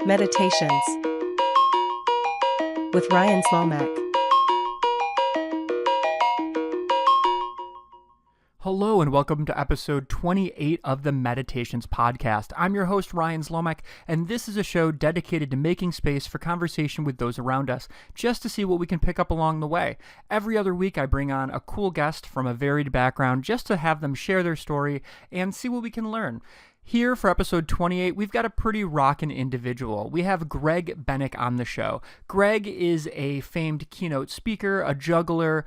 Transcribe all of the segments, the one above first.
Meditations with Ryan Zlomek. Hello and welcome to episode 28 of the Meditations podcast. I'm your host, Ryan Zlomek, and this is a show dedicated to making space for conversation with those around us, just to see what we can pick up along the way. Every other week, I bring on a cool guest from a varied background just to have them share their story and see what we can learn. Here for episode 28, we've got a pretty rockin' individual. We have Greg Bennick on the show. Greg is a famed keynote speaker, a juggler,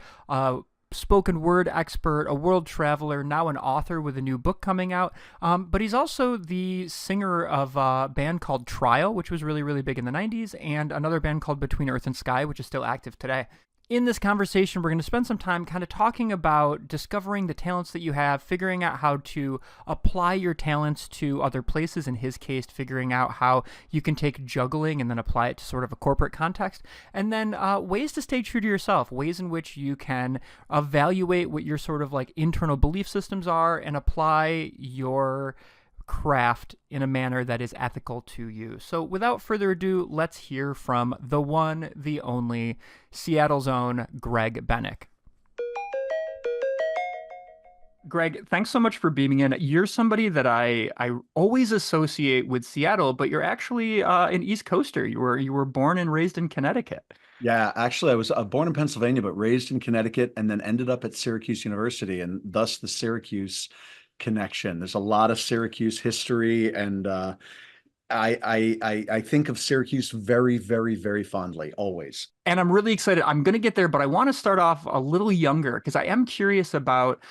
spoken word expert, a world traveler, now an author with a new book coming out. But he's also the singer of a band called Trial, which was really, really big in the 90s, and another band called Between Earth and Sky, which is still active today. In this conversation, we're going to spend some time kind of talking about discovering the talents that you have, figuring out how to apply your talents to other places. In his case, figuring out how you can take juggling and then apply it to sort of a corporate context. And then ways to stay true to yourself, ways in which you can evaluate what your sort of like internal belief systems are and apply your craft in a manner that is ethical to you. So without further ado, let's hear from the one, the only, Seattle's own Greg Bennick. Greg, thanks so much for beaming in. You're somebody that I always associate with Seattle, but you're actually an East Coaster. You were born and raised in Connecticut. Yeah, actually, I was born in Pennsylvania, but raised in Connecticut, and then ended up at Syracuse University, and thus the Syracuse connection. There's a lot of Syracuse history, and I think of Syracuse very, very, very fondly, always. And I'm really excited. I'm going to get there, but I want to start off a little younger because I am curious about,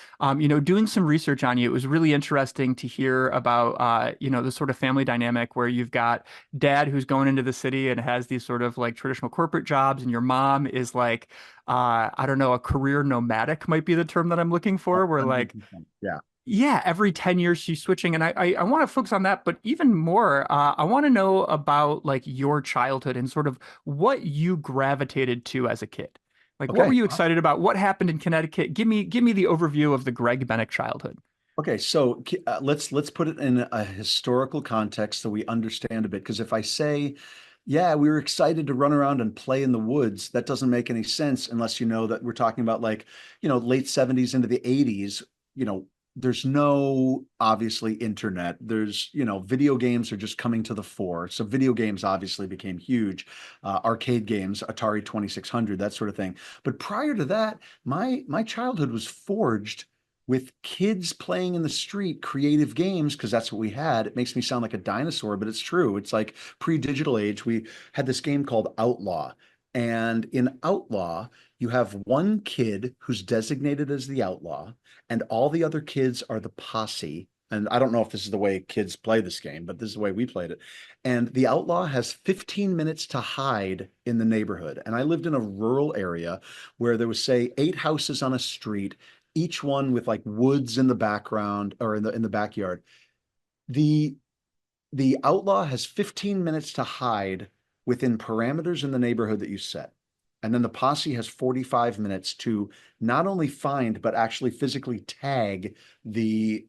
doing some research on you. It was really interesting to hear about, the sort of family dynamic where you've got dad who's going into the city and has these sort of like traditional corporate jobs, and your mom is like, I don't know, a career nomadic might be the term that I'm looking for, where like, yeah, every 10 years she's switching. And I want to focus on that. But even more, I want to know about like your childhood and sort of what you gravitated to as a kid. Like, what were you excited about? What happened in Connecticut? Give me the overview of the Greg Bennick childhood. Okay, so let's put it in a historical context so we understand a bit. Because if I say, yeah, we were excited to run around and play in the woods, that doesn't make any sense unless you know that we're talking about like, late 70s into the 80s, there's no obviously internet. There's, video games are just coming to the fore. So video games obviously became huge. Arcade games, Atari 2600, that sort of thing. But prior to that, my childhood was forged with kids playing in the street, creative games, because that's what we had. It makes me sound like a dinosaur, but it's true. It's like pre-digital age. We had this game called Outlaw. And in Outlaw, you have one kid who's designated as the outlaw, and all the other kids are the posse. And I don't know if this is the way kids play this game, but this is the way we played it. And the outlaw has 15 minutes to hide in the neighborhood. And I lived in a rural area where there was, say, 8 houses on a street, each one with like woods in the background or in the backyard. The outlaw has 15 minutes to hide within parameters in the neighborhood that you set. And then the posse has 45 minutes to not only find, but actually physically tag the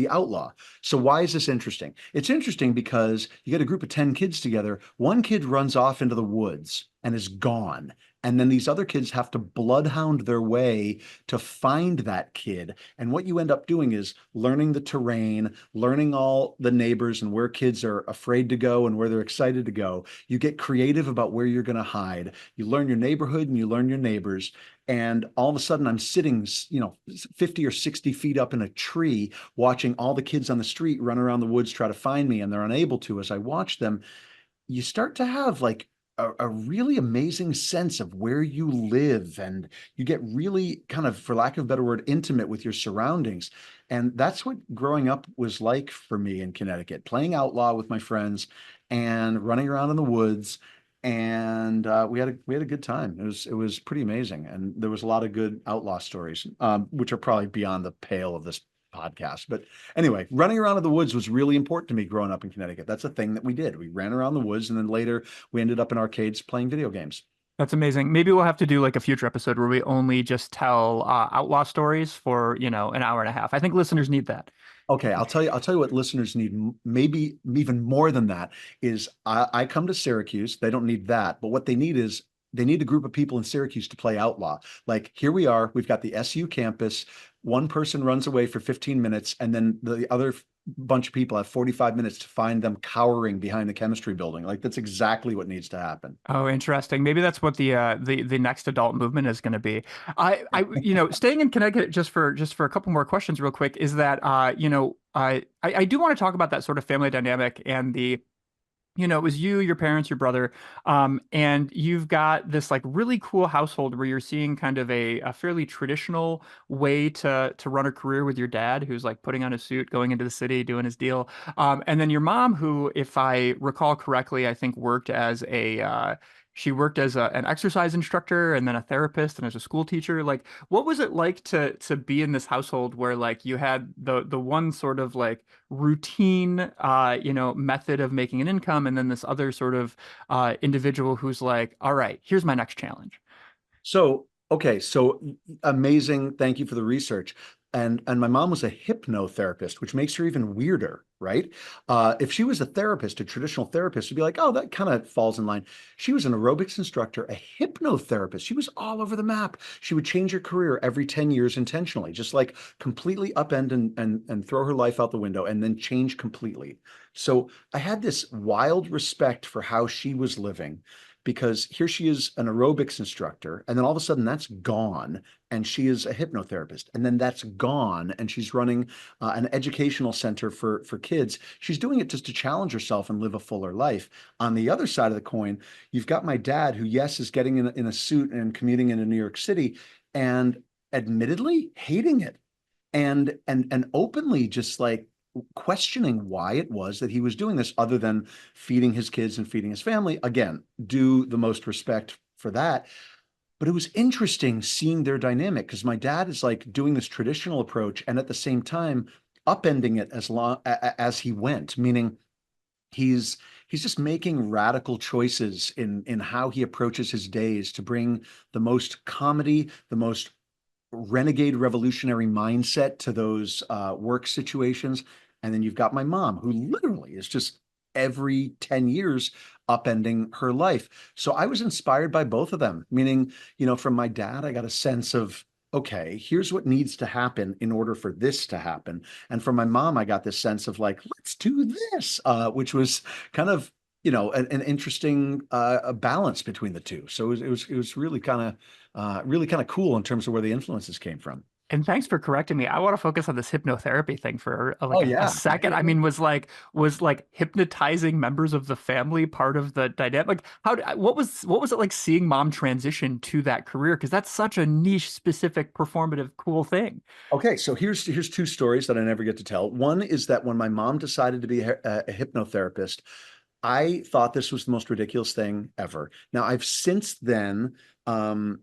outlaw. So why is this interesting? It's interesting because you get a group of 10 kids together. One kid runs off into the woods and is gone. And then these other kids have to bloodhound their way to find that kid. And what you end up doing is learning the terrain, learning all the neighbors and where kids are afraid to go and where they're excited to go. You get creative about where you're going to hide. You learn your neighborhood and you learn your neighbors. And all of a sudden I'm sitting, 50 or 60 feet up in a tree, watching all the kids on the street run around the woods, try to find me, and they're unable to. As I watch them, you start to have like a really amazing sense of where you live, and you get really kind of, for lack of a better word, intimate with your surroundings. And that's what growing up was like for me in Connecticut, playing outlaw with my friends and running around in the woods. And we had a good time. It was pretty amazing. And there was a lot of good outlaw stories, which are probably beyond the pale of this podcast. But anyway, running around in the woods was really important to me growing up in Connecticut. That's a thing that we did. We ran around the woods, and then later we ended up in arcades playing video games. That's amazing. Maybe we'll have to do like a future episode where we only just tell outlaw stories for, an hour and a half. I think listeners need that. Okay, I'll tell you what listeners need, maybe even more than that, is I come to Syracuse. They don't need that, but what they need is they need a group of people in Syracuse to play outlaw. Like here we are, we've got the SU campus. One person runs away for 15 minutes, and then the other bunch of people have 45 minutes to find them cowering behind the chemistry building. Like that's exactly what needs to happen. Oh, interesting. Maybe that's what the next adult movement is going to be. Staying in Connecticut just for a couple more questions, real quick, is that I do want to talk about that sort of family dynamic and it was you, your parents, your brother, and you've got this like really cool household where you're seeing kind of a fairly traditional way to run a career with your dad, who's like putting on a suit, going into the city, doing his deal, and then your mom, who, if I recall correctly, I think worked as she worked as an exercise instructor and then a therapist and as a school teacher. Like, what was it like to be in this household where like you had the one sort of like routine method of making an income, and then this other sort of individual who's like, all right, here's my next challenge. So, okay, so amazing. Thank you for the research. And my mom was a hypnotherapist, which makes her even weirder, right? If she was a therapist, a traditional therapist, would be like, oh, that kind of falls in line. She was an aerobics instructor, a hypnotherapist. She was all over the map. She would change her career every 10 years intentionally, just like completely upend and throw her life out the window and then change completely. So I had this wild respect for how she was living, because here she is, an aerobics instructor, and then all of a sudden that's gone, and she is a hypnotherapist, and then that's gone, and she's running an educational center for kids. She's doing it just to challenge herself and live a fuller life. On the other side of the coin, you've got my dad, who, yes, is getting in a suit and commuting into New York City, and admittedly hating it, and openly just like questioning why it was that he was doing this, other than feeding his kids and feeding his family. Again, due the most respect for that. But it was interesting seeing their dynamic, because my dad is like doing this traditional approach and at the same time upending it as he went, meaning he's just making radical choices in how he approaches his days to bring the most comedy, the most renegade revolutionary mindset to those work situations. And then you've got my mom, who literally is just every 10 years upending her life. So I was inspired by both of them, meaning, from my dad, I got a sense of, okay, here's what needs to happen in order for this to happen. And from my mom, I got this sense of like, let's do this, which was kind of, an interesting balance between the two. So it was really kind of cool in terms of where the influences came from. And thanks for correcting me. I want to focus on this hypnotherapy thing for Oh like a yeah. second. I mean, was like hypnotizing members of the family part of the dynamic? Like, what was it like seeing mom transition to that career? Because that's such a niche, specific, performative, cool thing. Okay, so here's two stories that I never get to tell. One is that when my mom decided to be a hypnotherapist, I thought this was the most ridiculous thing ever. Now, I've since then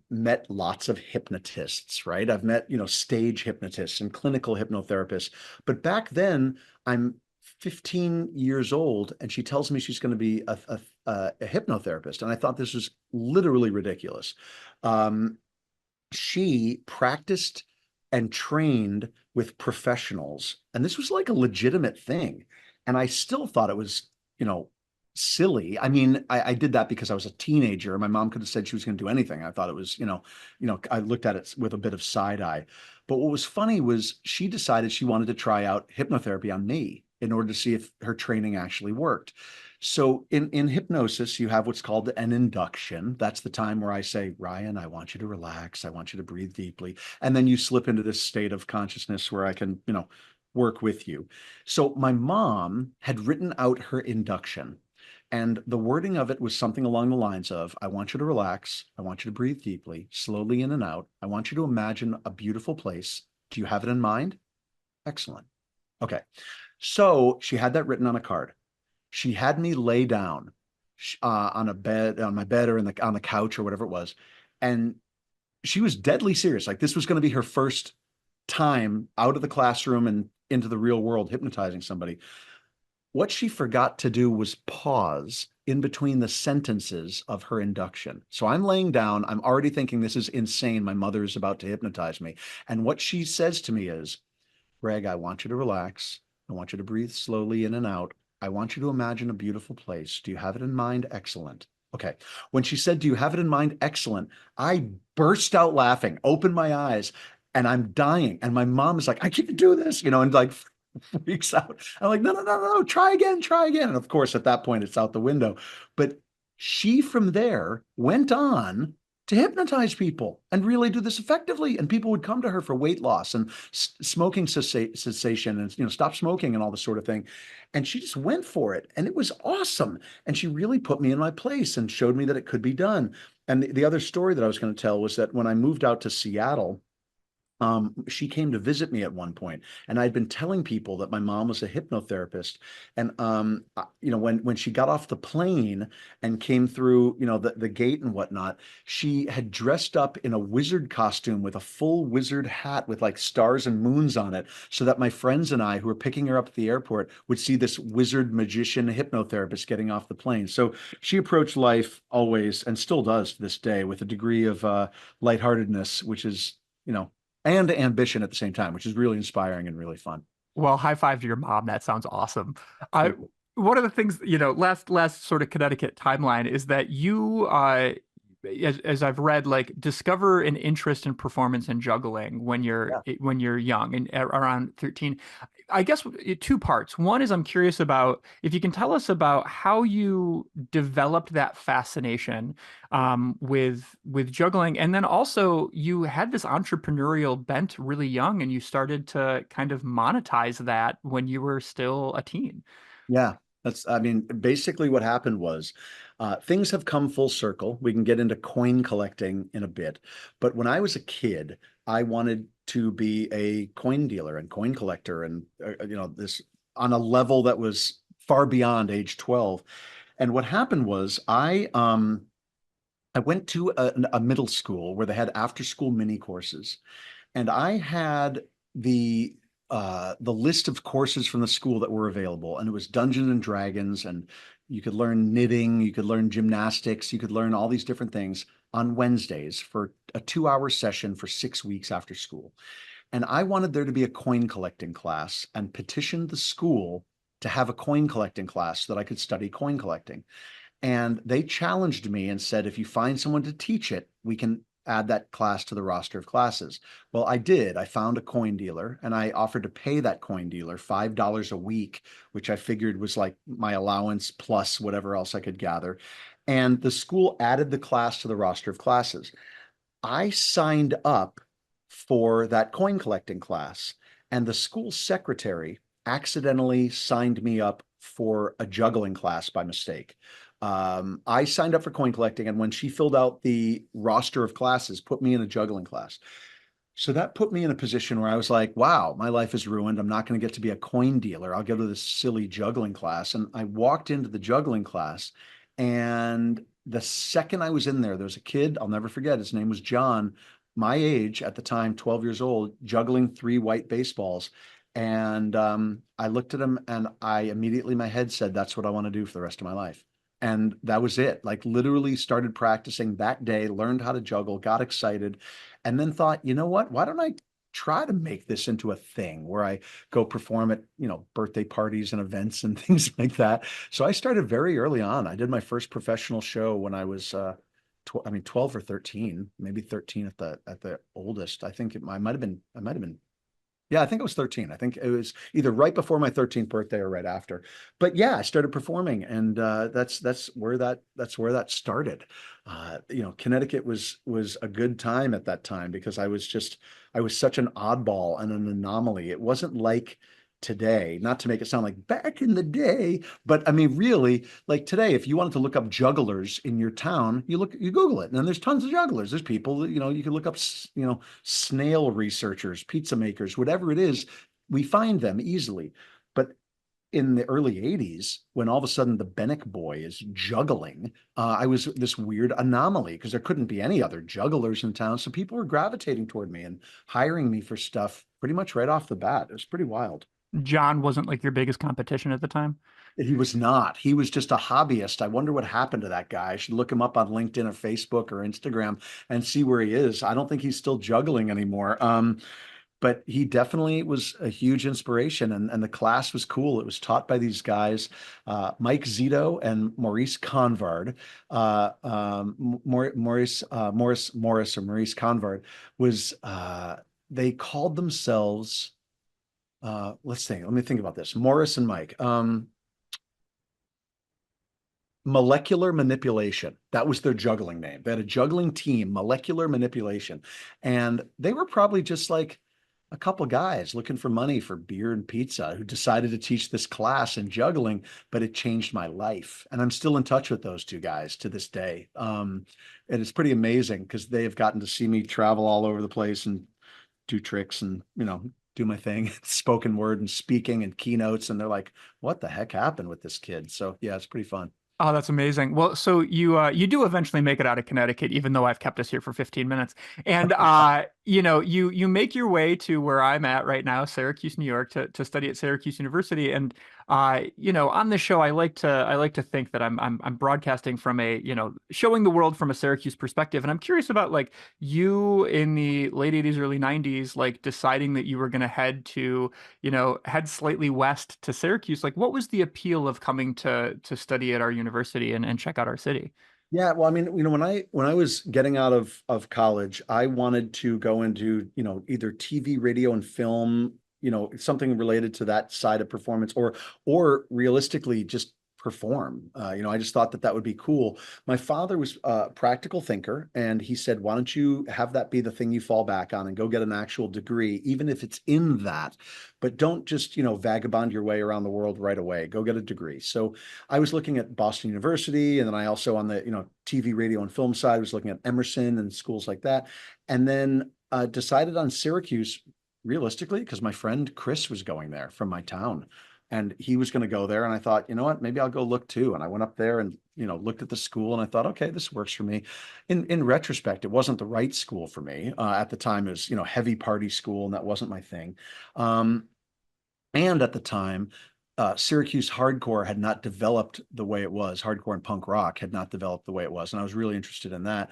met lots of hypnotists, right? I've met, stage hypnotists and clinical hypnotherapists. But back then, I'm 15 years old, and she tells me she's going to be a hypnotherapist. And I thought this was literally ridiculous. She practiced and trained with professionals, and this was like a legitimate thing. And I still thought it was, silly. I mean, I did that because I was a teenager. My mom could have said she was going to do anything. I thought it was, I looked at it with a bit of side eye. But what was funny was she decided she wanted to try out hypnotherapy on me in order to see if her training actually worked. So in hypnosis, you have what's called an induction. That's the time where I say, Ryan, I want you to relax. I want you to breathe deeply. And then you slip into this state of consciousness where I can, work with you. So my mom had written out her induction. And the wording of it was something along the lines of, I want you to relax. I want you to breathe deeply, slowly in and out. I want you to imagine a beautiful place. Do you have it in mind? Excellent. Okay. So she had that written on a card. She had me lay down on my bed or on the couch or whatever it was. And she was deadly serious. Like this was going to be her first time out of the classroom and into the real world hypnotizing somebody. What she forgot to do was pause in between the sentences of her induction. So I'm laying down. I'm already thinking this is insane. My mother is about to hypnotize me. And what she says to me is, Greg, I want you to relax. I want you to breathe slowly in and out. I want you to imagine a beautiful place. Do you have it in mind? Excellent. Okay. When she said, do you have it in mind? Excellent. I burst out laughing, opened my eyes, and I'm dying. And my mom is like, I can't do this, and like freaks out. I'm like, no, no, no, no, try again, try again. And of course, at that point, it's out the window. But she from there went on to hypnotize people and really do this effectively. And people would come to her for weight loss and smoking cessation and stop smoking and all this sort of thing. And she just went for it, and it was awesome. And she really put me in my place and showed me that it could be done. And the other story that I was going to tell was that when I moved out to Seattle, she came to visit me at one point, and I'd been telling people that my mom was a hypnotherapist. And when she got off the plane and came through, the gate and whatnot, she had dressed up in a wizard costume with a full wizard hat with like stars and moons on it, so that my friends and I, who were picking her up at the airport, would see this wizard magician hypnotherapist getting off the plane. So she approached life always, and still does to this day, with a degree of lightheartedness, which is, and ambition at the same time, which is really inspiring and really fun. Well, high five to your mom. That sounds awesome. One of the things, last sort of Connecticut timeline is that you, as I've read, like discover an interest in performance and juggling when you're young and around 13. I guess two parts. One is I'm curious about if you can tell us about how you developed that fascination with juggling, and then also you had this entrepreneurial bent really young, and you started to kind of monetize that when you were still a teen. Yeah, basically what happened was things have come full circle. We can get into coin collecting in a bit. But when I was a kid, I wanted to be a coin dealer and coin collector, and this on a level that was far beyond age 12. And what happened was I went to a middle school where they had after school mini courses, and I had the list of courses from the school that were available, and it was Dungeons and Dragons, and you could learn knitting, you could learn gymnastics, you could learn all these different things on Wednesdays for a 2-hour session for 6 weeks after school. And I wanted there to be a coin collecting class, and petitioned the school to have a coin collecting class so that I could study coin collecting. And they challenged me and said, if you find someone to teach it, we can add that class to the roster of classes. Well, I did. I found a coin dealer, and I offered to pay that coin dealer $5 a week, which I figured was like my allowance plus whatever else I could gather. And the school added the class to the roster of classes. I signed up for that coin collecting class, and the school secretary accidentally signed me up for a juggling class by mistake. I signed up for coin collecting, and when she filled out the roster of classes, put me in a juggling class. So that put me in a position where I was like, wow, my life is ruined. I'm not going to get to be a coin dealer. I'll go to this silly juggling class. And I walked into the juggling class, and the second I was in there, there was a kid, I'll never forget, his name was John, my age at the time, 12 years old, juggling 3 white baseballs. And I looked at him, and my head said, that's what I want to do for the rest of my life. And that was it. Like literally started practicing that day, learned how to juggle, got excited, and then thought, you know what? Why don't I try to make this into a thing where I go perform at, birthday parties and events and things like that. So I started very early on. I did my first professional show when I was 12 or 13, maybe 13 at the oldest. I think I might have been yeah, I think it was 13. I think it was either right before my 13th birthday or right after. But yeah, I started performing, and that's where that started. Connecticut was a good time at that time because I was such an oddball and an anomaly. It wasn't like today, not to make it sound like back in the day, but I mean, really, like today, if you wanted to look up jugglers in your town, you Google it, and then there's tons of jugglers. There's people that, you can look up, snail researchers, pizza makers, whatever it is, we find them easily. But in the early 80s, when all of a sudden the Bennick boy is juggling, I was this weird anomaly because there couldn't be any other jugglers in town. So people were gravitating toward me and hiring me for stuff pretty much right off the bat. It was pretty wild. John wasn't like your biggest competition at the time? He was not. He was just a hobbyist. I wonder what happened to that guy. I should look him up on LinkedIn or Facebook or Instagram and see where he is. I don't think he's still juggling anymore. but he definitely was a huge inspiration, and the class was cool. It was taught by these guys, Mike Zito and Maurice Convard. Morris or Maurice Convard was, they called themselves, let me think about this. Morris and Mike. Molecular Manipulation. That was their juggling name. They had a juggling team, Molecular Manipulation. And they were probably just like a couple guys looking for money for beer and pizza who decided to teach this class in juggling, but it changed my life. And I'm still in touch with those two guys to this day. And it's pretty amazing because they have gotten to see me travel all over the place and do tricks and, do my thing, spoken word and speaking and keynotes. And they're like, what the heck happened with this kid? So yeah, it's pretty fun. Oh, that's amazing. Well, so you do eventually make it out of Connecticut, even though I've kept us here for 15 minutes. And you make your way to where I'm at right now, Syracuse, New York, to study at Syracuse University. And on this show, I like to think that I'm broadcasting from showing the world from a Syracuse perspective. And I'm curious about like you in the late 80s, early 90s, like deciding that you were going to head slightly west to Syracuse. Like, what was the appeal of coming to study at our university and check out our city? Yeah, well, I mean, when I was getting out of college, I wanted to go into, either TV, radio, and film, something related to that side of performance, or realistically just perform. I just thought that would be cool. My father was a practical thinker, and he said, why don't you have that be the thing you fall back on and go get an actual degree, even if it's in that, but don't just, vagabond your way around the world right away. Go get a degree. So I was looking at Boston University, and then I also on the, TV, radio, and film side, was looking at Emerson and schools like that. And then decided on Syracuse realistically, because my friend Chris was going there from my town and he was going to go there. And I thought, you know what, maybe I'll go look too. And I went up there and, looked at the school and I thought, okay, this works for me. In retrospect, it wasn't the right school for me. At the time, it was, heavy party school, and that wasn't my thing. And at the time, Syracuse hardcore had not developed the way it was. Hardcore and punk rock had not developed the way it was. And I was really interested in that.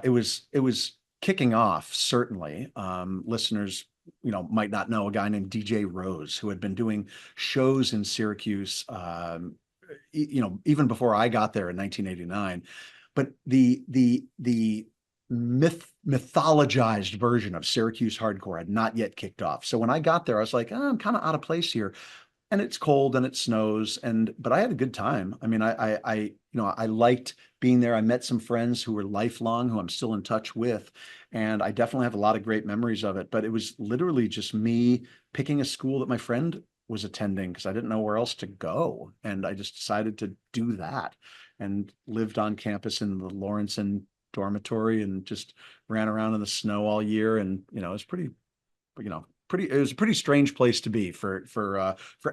It was kicking off, certainly. Listeners might not know a guy named DJ Rose, who had been doing shows in Syracuse, even before I got there in 1989. But the mythologized version of Syracuse hardcore had not yet kicked off. So when I got there, I was like, oh, I'm kind of out of place here. And it's cold and it snows, but I had a good time. I mean, I liked being there. I met some friends who were lifelong, who I'm still in touch with, and I definitely have a lot of great memories of it. But it was literally just me picking a school that my friend was attending because I didn't know where else to go, and I just decided to do that and lived on campus in the Lawrenson dormitory and just ran around in the snow all year. And it was pretty, it was a pretty strange place to be for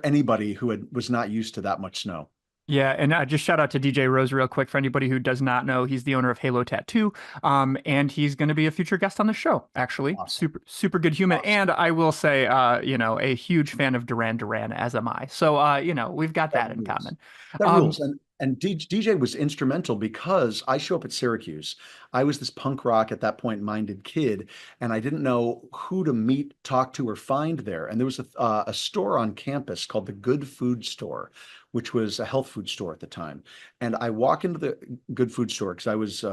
anybody who was not used to that much snow. Yeah, and just shout out to DJ Rose real quick for anybody who does not know. He's the owner of Halo Tattoo, and he's going to be a future guest on the show. Actually, Awesome. super good human, Awesome. and I will say, a huge fan of Duran Duran, as am I. So, we've got that in common. That rules. And DJ was instrumental because I show up at Syracuse. I was this punk rock at that point minded kid, and I didn't know who to meet, talk to, or find there. And there was a store on campus called the Good Food Store, which was a health food store at the time. And I walk into the Good Food Store because I was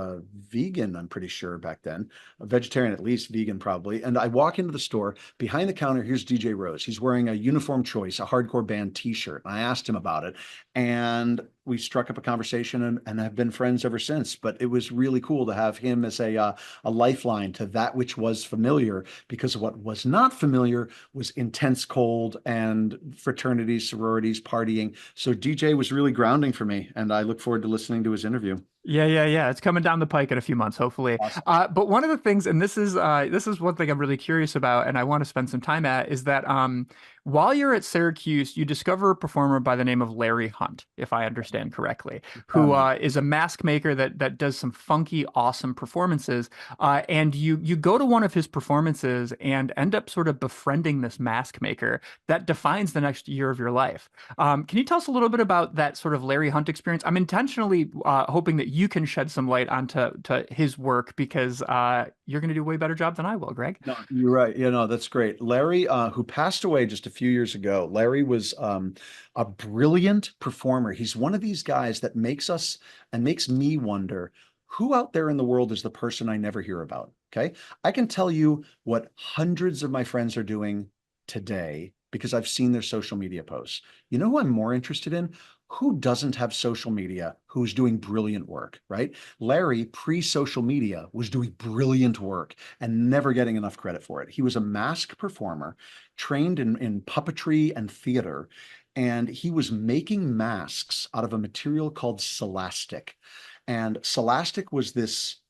vegan, I'm pretty sure back then, a vegetarian at least, vegan probably. And I walk into the store. Behind the counter, here's DJ Rose. He's wearing a Uniform Choice, a hardcore band T-shirt. And I asked him about it, and we struck up a conversation and have been friends ever since. But it was really cool to have him as a lifeline to that which was familiar, because what was not familiar was intense cold and fraternities, sororities, partying. So DJ was really grounding for me, and I look forward to listening to his interview. Yeah. It's coming down the pike in a few months, hopefully. Awesome. But one of the things, and this is one thing I'm really curious about, and I want to spend some time at, is that while you're at Syracuse, you discover a performer by the name of Larry Hunt, if I understand correctly, who is a mask maker that does some funky, awesome performances. And you go to one of his performances and end up sort of befriending this mask maker that defines the next year of your life. Can you tell us a little bit about that sort of Larry Hunt experience? I'm intentionally hoping that you can shed some light onto his work, because you're going to do a way better job than I will, Greg. No, you're right. That's great. Larry, who passed away just a few years ago, Larry was a brilliant performer. He's one of these guys that makes us and makes me wonder, who out there in the world is the person I never hear about? Okay. I can tell you what hundreds of my friends are doing today because I've seen their social media posts. You know who I'm more interested in? Who doesn't have social media, who's doing brilliant work, right? Larry, pre-social media, was doing brilliant work and never getting enough credit for it. He was a mask performer, trained in puppetry and theater, and he was making masks out of a material called celastic. And celastic was this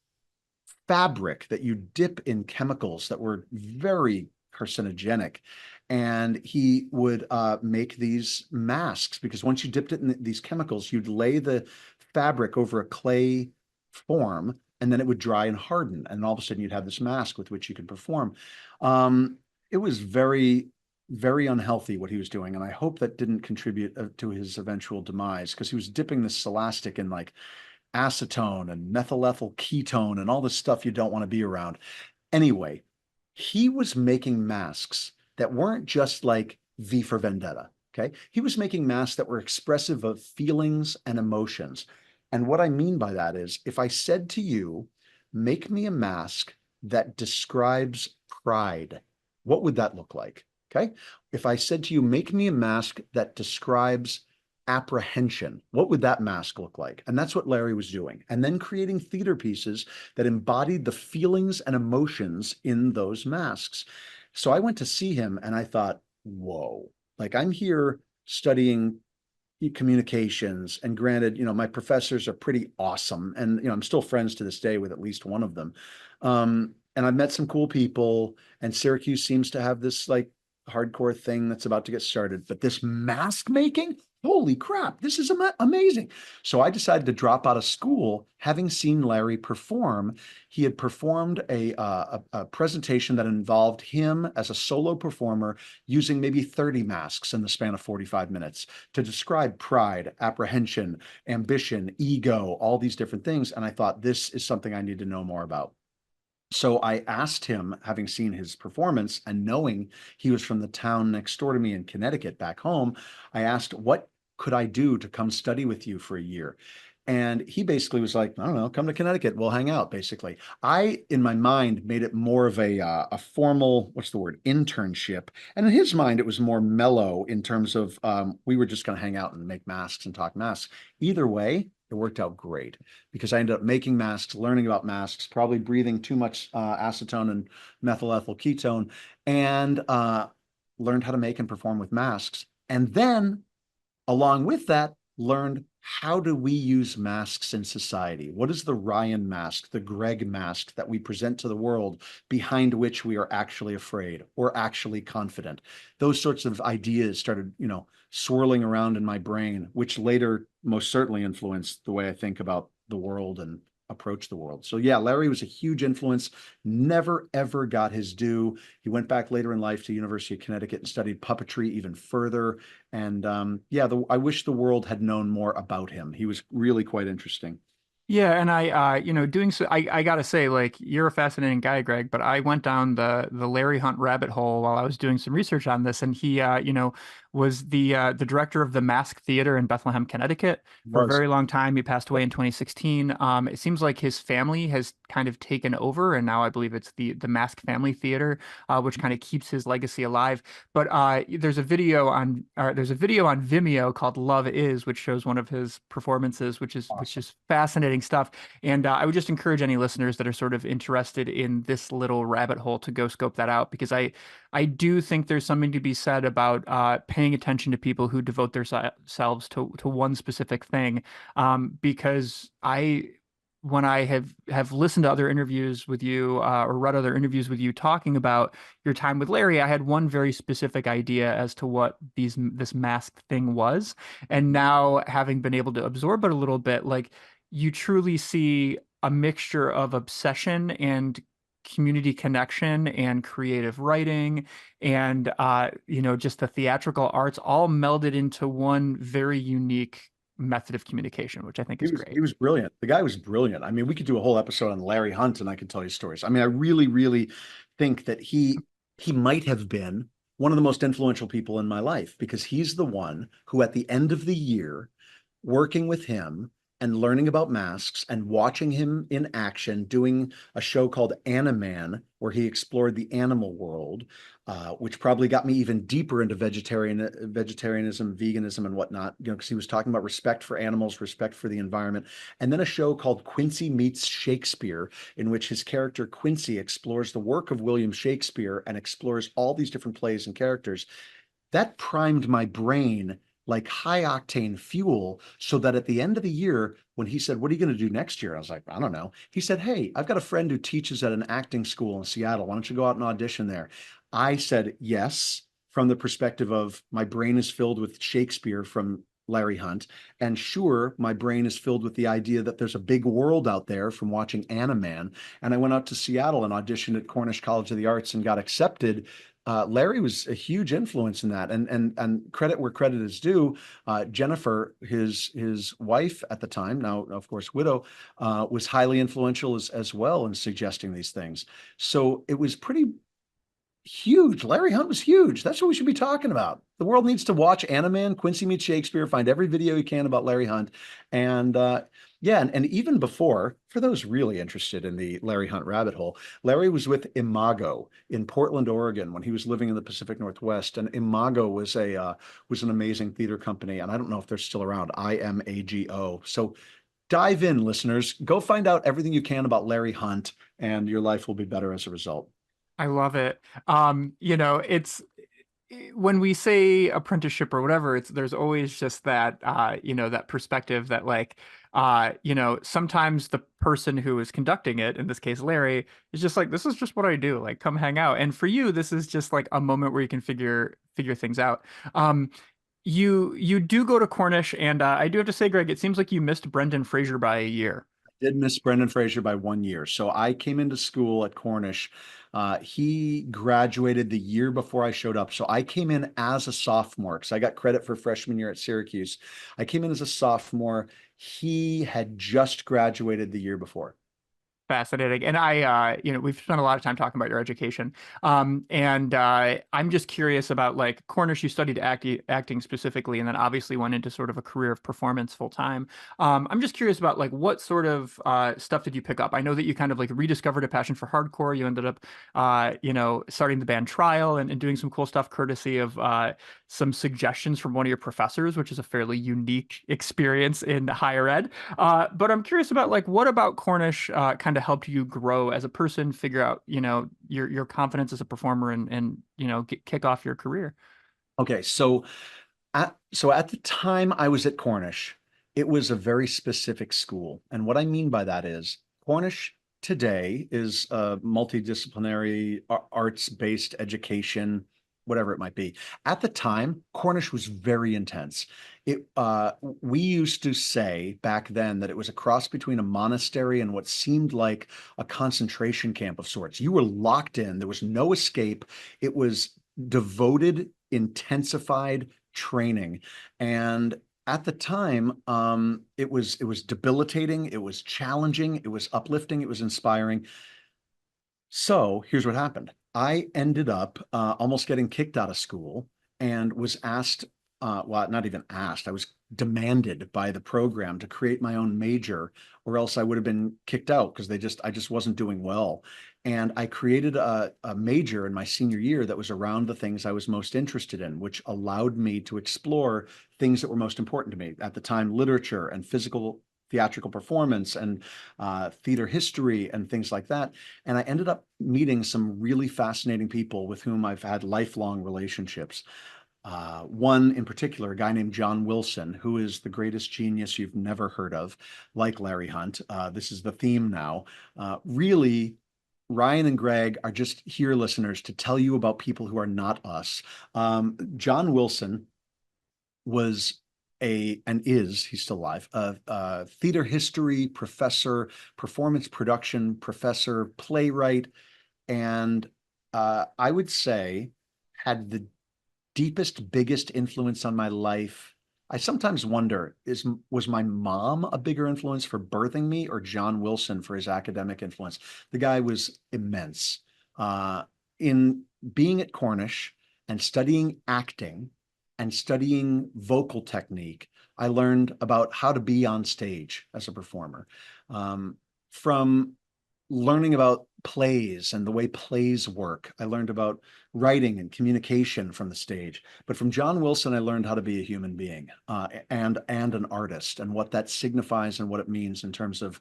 fabric that you dip in chemicals that were very carcinogenic. And he would make these masks, because once you dipped it in these chemicals, you'd lay the fabric over a clay form, and then it would dry and harden. And all of a sudden you'd have this mask with which you could perform. It was very, very unhealthy what he was doing. And I hope that didn't contribute to his eventual demise, because he was dipping this celastic in like acetone and methylethyl ketone and all this stuff you don't want to be around. Anyway, he was making masks that weren't just like V for Vendetta, okay? He was making masks that were expressive of feelings and emotions. And what I mean by that is, if I said to you, make me a mask that describes pride, what would that look like, okay? If I said to you, make me a mask that describes apprehension, what would that mask look like? And that's what Larry was doing. And then creating theater pieces that embodied the feelings and emotions in those masks. So I went to see him and I thought, whoa, like I'm here studying communications, and granted, my professors are pretty awesome, and I'm still friends to this day with at least one of them. And I've met some cool people, and Syracuse seems to have this like hardcore thing that's about to get started. But this mask making, holy crap, this is amazing. So I decided to drop out of school, having seen Larry perform. He had performed a presentation that involved him as a solo performer using maybe 30 masks in the span of 45 minutes to describe pride, apprehension, ambition, ego, all these different things. And I thought, this is something I need to know more about. So I asked him, having seen his performance and knowing he was from the town next door to me in Connecticut back home, I asked, what could I do to come study with you for a year? And he basically was like, I don't know, come to Connecticut, we'll hang out, basically. I, in my mind, made it more of a formal, what's the word, internship. And in his mind, it was more mellow in terms of we were just going to hang out and make masks and talk masks. Either way, it worked out great, because I ended up making masks, learning about masks, probably breathing too much acetone and methylethyl ketone, and learned how to make and perform with masks. And then, along with that, learned, how do we use masks in society? What is the Ryan mask, the Greg mask that we present to the world, behind which we are actually afraid or actually confident? Those sorts of ideas started, swirling around in my brain, which later most certainly influenced the way I think about the world and approach the world. So yeah, Larry was a huge influence, never, ever got his due. He went back later in life to University of Connecticut and studied puppetry even further. And I wish the world had known more about him. He was really quite interesting. Yeah, and I gotta say, like, you're a fascinating guy, Greg, but I went down the Larry Hunt rabbit hole while I was doing some research on this, and he, was the director of the Mask Theater in Bethlehem, Connecticut for a very long time. He passed away in 2016. It seems like his family has kind of taken over, and now I believe it's the Mask Family Theater, which kind of keeps his legacy alive. But there's a video on Vimeo called "Love Is," which shows one of his performances, which is fascinating stuff. And I would just encourage any listeners that are sort of interested in this little rabbit hole to go scope that out, because I do think there's something to be said about paying attention to people who devote themselves to one specific thing. Because when I have listened to other interviews with you or read other interviews with you talking about your time with Larry, I had one very specific idea as to what this mask thing was. And now, having been able to absorb it a little bit, like, you truly see a mixture of obsession and community connection and creative writing and just the theatrical arts all melded into one very unique method of communication, which I think is He great. was brilliant. The guy was brilliant. I mean, we could do a whole episode on Larry Hunt, and I could tell you stories. I mean, I really, really think that he might have been one of the most influential people in my life, because he's the one who, at the end of the year, working with him and learning about masks and watching him in action, doing a show called Animan, where he explored the animal world, which probably got me even deeper into vegetarianism, veganism, and whatnot, because he was talking about respect for animals, respect for the environment. And then a show called Quincy Meets Shakespeare, in which his character Quincy explores the work of William Shakespeare and explores all these different plays and characters. That primed my brain like high octane fuel, so that at the end of the year, when he said, "What are you going to do next year?" I was like, "I don't know." He said, "Hey, I've got a friend who teaches at an acting school in Seattle. Why don't you go out and audition there?" I said yes, from the perspective of my brain is filled with Shakespeare from Larry Hunt. And sure, my brain is filled with the idea that there's a big world out there from watching Animan. And I went out to Seattle and auditioned at Cornish College of the Arts and got accepted. Larry was a huge influence in that, and credit where credit is due. Jennifer, his wife at the time, now of course widow, was highly influential as well in suggesting these things. So it was pretty huge. Larry Hunt was huge. That's what we should be talking about. The world needs to watch Animan, Quincy Meets Shakespeare, find every video you can about Larry Hunt. And yeah, and even before, for those really interested in the Larry Hunt rabbit hole, Larry was with Imago in Portland, Oregon, when he was living in the Pacific Northwest. And Imago was an amazing theater company. And I don't know if they're still around, IMAGO. So dive in, listeners. Go find out everything you can about Larry Hunt, and your life will be better as a result. I love it. It's when we say apprenticeship or whatever, there's always just that that perspective that like sometimes the person who is conducting it, in this case Larry, is just like, this is just what I do, like come hang out. And for you, this is just like a moment where you can figure things out. You do go to Cornish, and I do have to say, Greg, it seems like you missed Brendan Fraser by a year. Did miss Brendan Fraser by 1 year. So I came into school at Cornish. He graduated the year before I showed up. So I came in as a sophomore because I got credit for freshman year at Syracuse. I came in as a sophomore. He had just graduated the year before. Fascinating. And we've spent a lot of time talking about your education. And I'm just curious about like Cornish, you studied acting specifically, and then obviously went into sort of a career of performance full time. I'm just curious about like what sort of stuff did you pick up? I know that you kind of like rediscovered a passion for hardcore. You ended up, starting the band Trial and doing some cool stuff courtesy of some suggestions from one of your professors, which is a fairly unique experience in higher ed. But I'm curious about like, what about Cornish kind of helped you grow as a person, figure out, your confidence as a performer, and kick off your career? Okay, so at the time I was at Cornish, it was a very specific school. And what I mean by that is Cornish today is a multidisciplinary arts-based education, whatever it might be. At the time, Cornish was very intense. We used to say back then that it was a cross between a monastery and what seemed like a concentration camp of sorts. You were locked in. There was no escape. It was devoted, intensified training. And at the time, it was debilitating, it was challenging, it was uplifting, it was inspiring. So here's what happened. I ended up almost getting kicked out of school and was asked, well, not even asked, I was demanded by the program to create my own major, or else I would have been kicked out because I just wasn't doing well. And I created a major in my senior year that was around the things I was most interested in, which allowed me to explore things that were most important to me at the time: literature and physical theatrical performance and theater history and things like that. And I ended up meeting some really fascinating people with whom I've had lifelong relationships. One in particular, a guy named John Wilson, who is the greatest genius you've never heard of, like Larry Hunt. This is the theme now. Really, Ryan and Greg are just here, listeners, to tell you about people who are not us. John Wilson was he's still alive, a theater history professor, performance production professor, playwright, and I would say had the deepest, biggest influence on my life I sometimes wonder, was my mom a bigger influence for birthing me or John Wilson for his academic influence? The guy was immense. In being at Cornish and studying acting and studying vocal technique, I learned about how to be on stage as a performer. From learning about plays and the way plays work, I learned about writing and communication from the stage. But from John Wilson, I learned how to be a human being and an artist, and what that signifies and what it means in terms of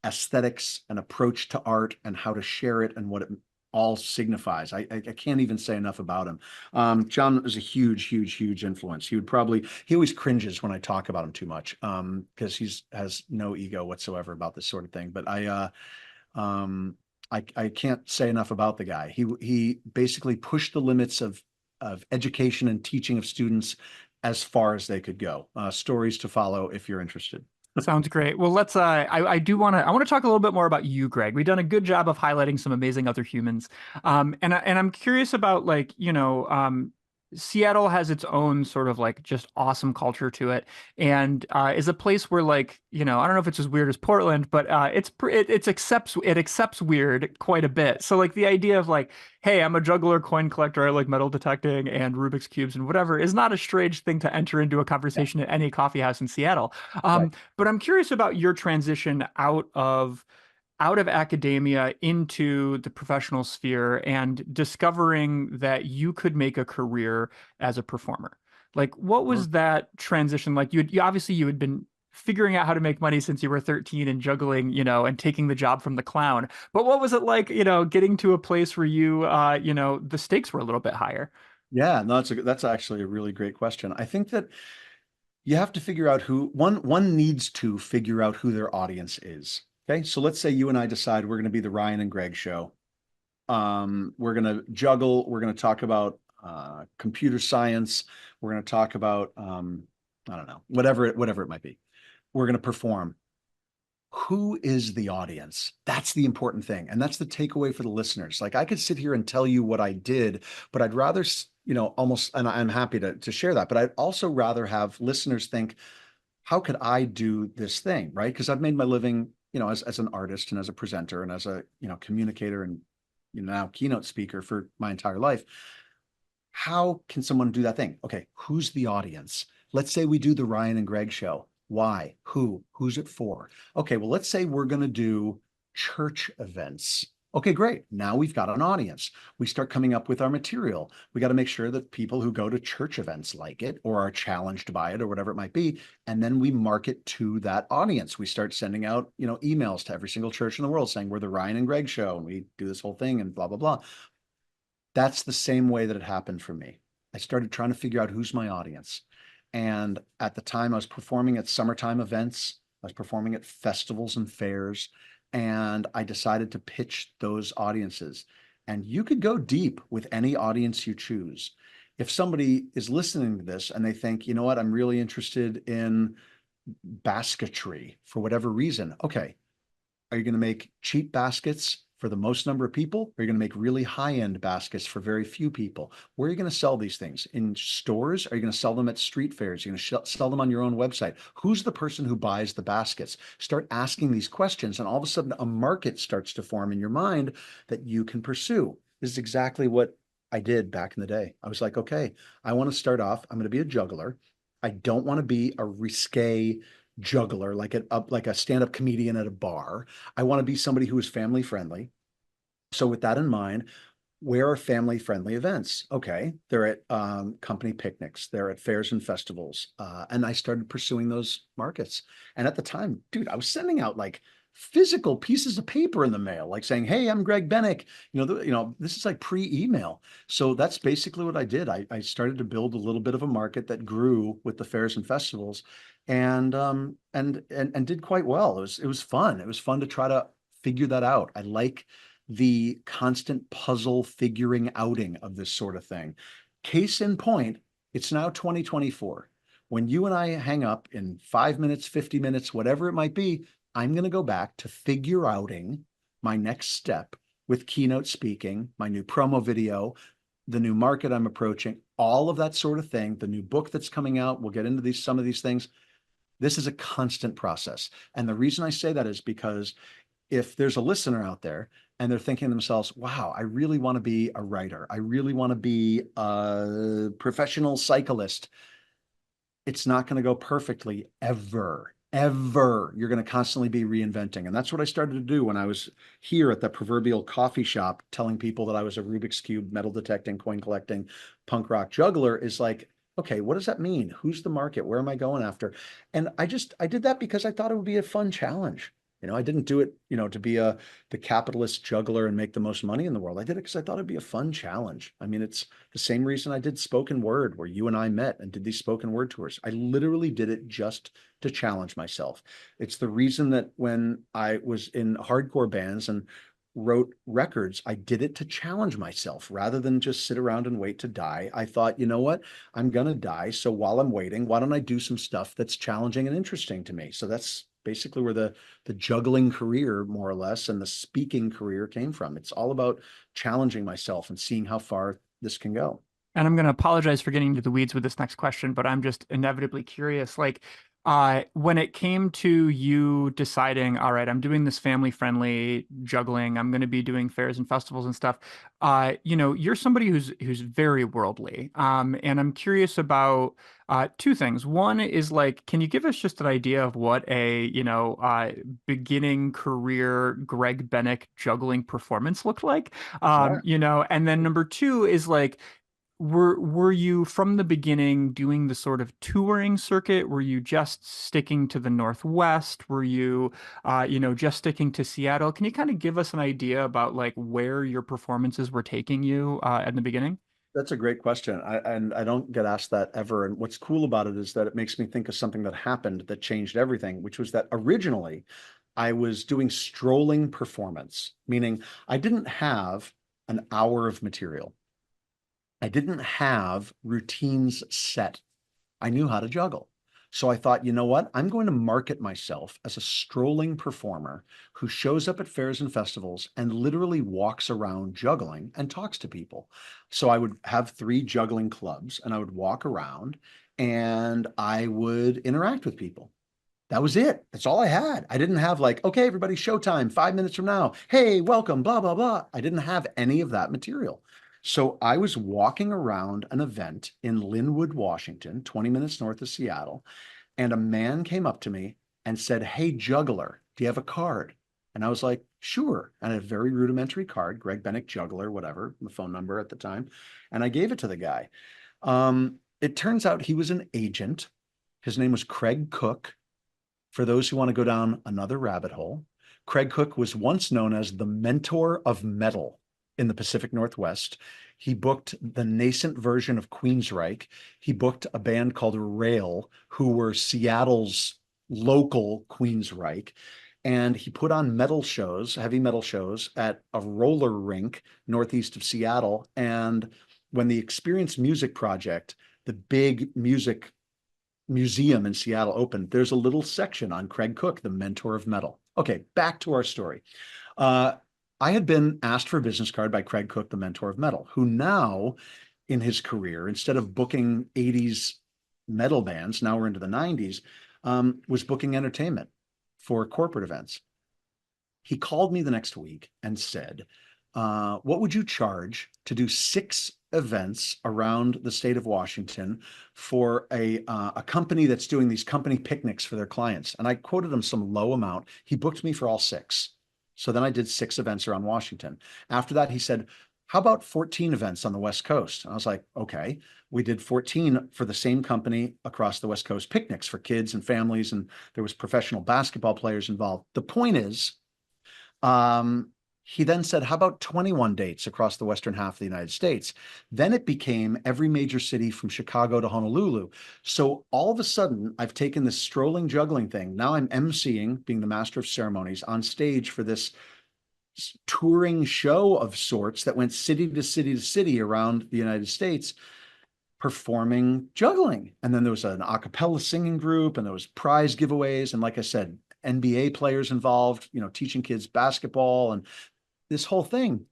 aesthetics and approach to art and how to share it and what it all signifies. I can't even say enough about him. John was a huge influence. He always cringes when I talk about him too much because has no ego whatsoever about this sort of thing. But I can't say enough about the guy. He basically pushed the limits of education and teaching of students as far as they could go. Stories to follow if you're interested. Sounds great. Well, let's I do want to talk a little bit more about you, Greg. We've done a good job of highlighting some amazing other humans. And I'm curious about Seattle has its own sort of like just awesome culture to it, and is a place where I don't know if it's as weird as Portland, but it accepts weird quite a bit. So like the idea of like, hey, I'm a juggler, coin collector, I like metal detecting and Rubik's cubes and whatever is not a strange thing to enter into a conversation at any coffee house in Seattle. Right. But I'm curious about your transition out of academia into the professional sphere and discovering that you could make a career as a performer. Like, what was that transition like? You obviously you had been figuring out how to make money since you were 13 and juggling, and taking the job from the clown. But what was it like, getting to a place where the stakes were a little bit higher? Yeah, no, that's actually a really great question. I think that you have to figure out one needs to figure out who their audience is. Okay, so let's say you and I decide we're going to be the Ryan and Greg show. We're going to juggle. We're going to talk about computer science. We're going to talk about I don't know, whatever it might be. We're going to perform. Who is the audience? That's the important thing, and that's the takeaway for the listeners. Like I could sit here and tell you what I did, but I'd rather almost, and I'm happy to share that. But I'd also rather have listeners think, how could I do this thing, right? Because I've made my living, as an artist and as a presenter and as a, communicator and, now keynote speaker for my entire life. How can someone do that thing? Okay, who's the audience? Let's say we do the Ryan and Greg show. Why? Who's it for? Okay, well, let's say we're going to do church events. Okay, great. Now we've got an audience. We start coming up with our material. We got to make sure that people who go to church events like it or are challenged by it or whatever it might be. And then we market to that audience. We start sending out, emails to every single church in the world saying we're the Ryan and Greg show and we do this whole thing and blah, blah, blah. That's the same way that it happened for me. I started trying to figure out who's my audience. And at the time I was performing at summertime events. I was performing at festivals and fairs. And I decided to pitch those audiences. And you could go deep with any audience you choose. If somebody is listening to this and they think, you know what, I'm really interested in basketry for whatever reason. Okay, are you going to make cheap baskets for the most number of people? Or are you going to make really high-end baskets for very few people? Where are you going to sell these things? In stores? Are you going to sell them at street fairs? Are you going to sell them on your own website? Who's the person who buys the baskets? Start asking these questions, and all of a sudden a market starts to form in your mind that you can pursue. This is exactly what I did back in the day. I was like, okay, I want to start off, I'm going to be a juggler. I don't want to be a risque juggler, like a stand-up comedian at a bar. I want to be somebody who is family friendly. So with that in mind, where are family friendly events? Okay, they're at company picnics, they're at fairs and festivals. And I started pursuing those markets. And at the time, dude, I was sending out like physical pieces of paper in the mail, like saying, hey, I'm Greg Bennick. This is like pre-email. So that's basically what I did. I started to build a little bit of a market that grew with the fairs and festivals and did quite well. It was fun. It was fun to try to figure that out. I like the constant puzzle figuring outing of this sort of thing. Case in point, it's now 2024. When you and I hang up in 5 minutes, 50 minutes, whatever it might be, I'm going to go back to figure outing my next step with keynote speaking, my new promo video, the new market I'm approaching. all of that sort of thing, the new book that's coming out, we'll get into some of these things. This is a constant process. And the reason I say that is because if there's a listener out there and they're thinking to themselves, wow, I really want to be a writer, I really want to be a professional cyclist, it's not going to go perfectly ever, ever. You're going to constantly be reinventing. And that's what I started to do when I was here at the proverbial coffee shop telling people that I was a Rubik's Cube, metal detecting, coin collecting, punk rock juggler, is like, okay, what does that mean? Who's the market? Where am I going after? And I did that because I thought it would be a fun challenge. I didn't do it, to be the capitalist juggler and make the most money in the world. I did it because I thought it'd be a fun challenge. I mean, it's the same reason I did spoken word, where you and I met and did these spoken word tours. I literally did it just to challenge myself. It's the reason that when I was in hardcore bands and wrote records, I did it to challenge myself rather than just sit around and wait to die. I thought, you know what? I'm going to die. So while I'm waiting, why don't I do some stuff that's challenging and interesting to me? So that's basically where the juggling career, more or less, and the speaking career came from. It's all about challenging myself and seeing how far this can go. And I'm going to apologize for getting into the weeds with this next question, but I'm just inevitably curious. Like, when it came to you deciding, all right, I'm doing this family-friendly juggling, I'm going to be doing fairs and festivals and stuff. You're somebody who's very worldly, and I'm curious about two things. One is like, can you give us just an idea of what a beginning career Greg Bennick juggling performance looked like? Sure. And then number two is like, were you from the beginning doing the sort of touring circuit? Were you just sticking to the Northwest? Were you, just sticking to Seattle? Can you kind of give us an idea about like where your performances were taking you in the beginning? That's a great question. And I don't get asked that ever. And what's cool about it is that it makes me think of something that happened that changed everything, which was that originally I was doing strolling performance, meaning I didn't have an hour of material. I didn't have routines set. I knew how to juggle. So I thought, you know what? I'm going to market myself as a strolling performer who shows up at fairs and festivals and literally walks around juggling and talks to people. So I would have 3 juggling clubs and I would walk around and I would interact with people. That was it. That's all I had. I didn't have like, okay, everybody, showtime, 5 minutes from now. Hey, welcome, blah, blah, blah. I didn't have any of that material. So I was walking around an event in Linwood, Washington, 20 minutes north of Seattle, and a man came up to me and said, hey, juggler, do you have a card? And I was like, sure. And I had a very rudimentary card, Greg Bennick, juggler, whatever, the phone number at the time. And I gave it to the guy. It turns out he was an agent. His name was Craig Cook. For those who want to go down another rabbit hole, Craig Cook was once known as the mentor of metal in the Pacific Northwest. He booked the nascent version of Queensryche. He booked a band called Rail, who were Seattle's local Queensryche. And he put on metal shows, heavy metal shows, at a roller rink northeast of Seattle. And when the Experience Music Project, the big music museum in Seattle opened, there's a little section on Craig Cook, the mentor of metal. Okay, back to our story. I had been asked for a business card by Craig Cook, the mentor of metal, who now in his career, instead of booking 80s metal bands, now we're into the 90s, was booking entertainment for corporate events. He called me the next week and said, what would you charge to do 6 events around the state of Washington for a company that's doing these company picnics for their clients? And I quoted him some low amount. He booked me for all 6. So then I did 6 events around Washington. After that, he said, how about 14 events on the West Coast? And I was like, okay. We did 14 for the same company across the West Coast, picnics for kids and families. And there was professional basketball players involved. The point is, he then said, how about 21 dates across the western half of the United States? Then it became every major city from Chicago to Honolulu. So all of a sudden, I've taken this strolling juggling thing. Now I'm emceeing, being the master of ceremonies, on stage for this touring show of sorts that went city to city to city around the United States, performing juggling. And then there was an a cappella singing group, and there was prize giveaways. And like I said, NBA players involved, teaching kids basketball, and this whole thing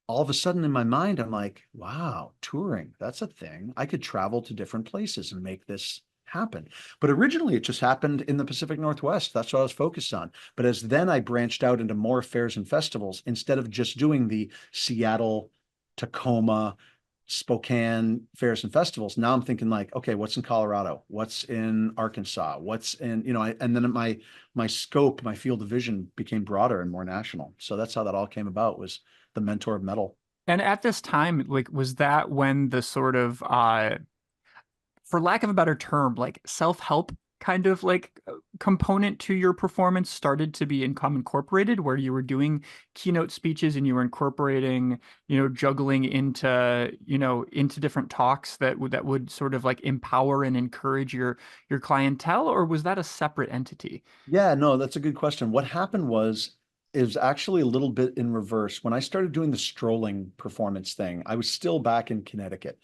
all of a sudden in my mind, I'm like, wow, touring, that's a thing. I could travel to different places and make this happen. But originally it just happened in the Pacific Northwest. That's what I was focused on. But as then I branched out into more fairs and festivals, instead of just doing the Seattle, Tacoma, Spokane fairs and festivals, now I'm thinking like, okay, what's in Colorado? What's in Arkansas? What's in, and then my scope, my field of vision became broader and more national. So that's how that all came about, was the mentor of metal. And at this time, like, was that when the sort of for lack of a better term, like self-help kind of like component to your performance started to be incorporated, where you were doing keynote speeches and you were incorporating, juggling into different talks that would sort of like empower and encourage your clientele, or was that a separate entity? Yeah, no, that's a good question. What happened was, it was actually a little bit in reverse. When I started doing the strolling performance thing, I was still back in Connecticut.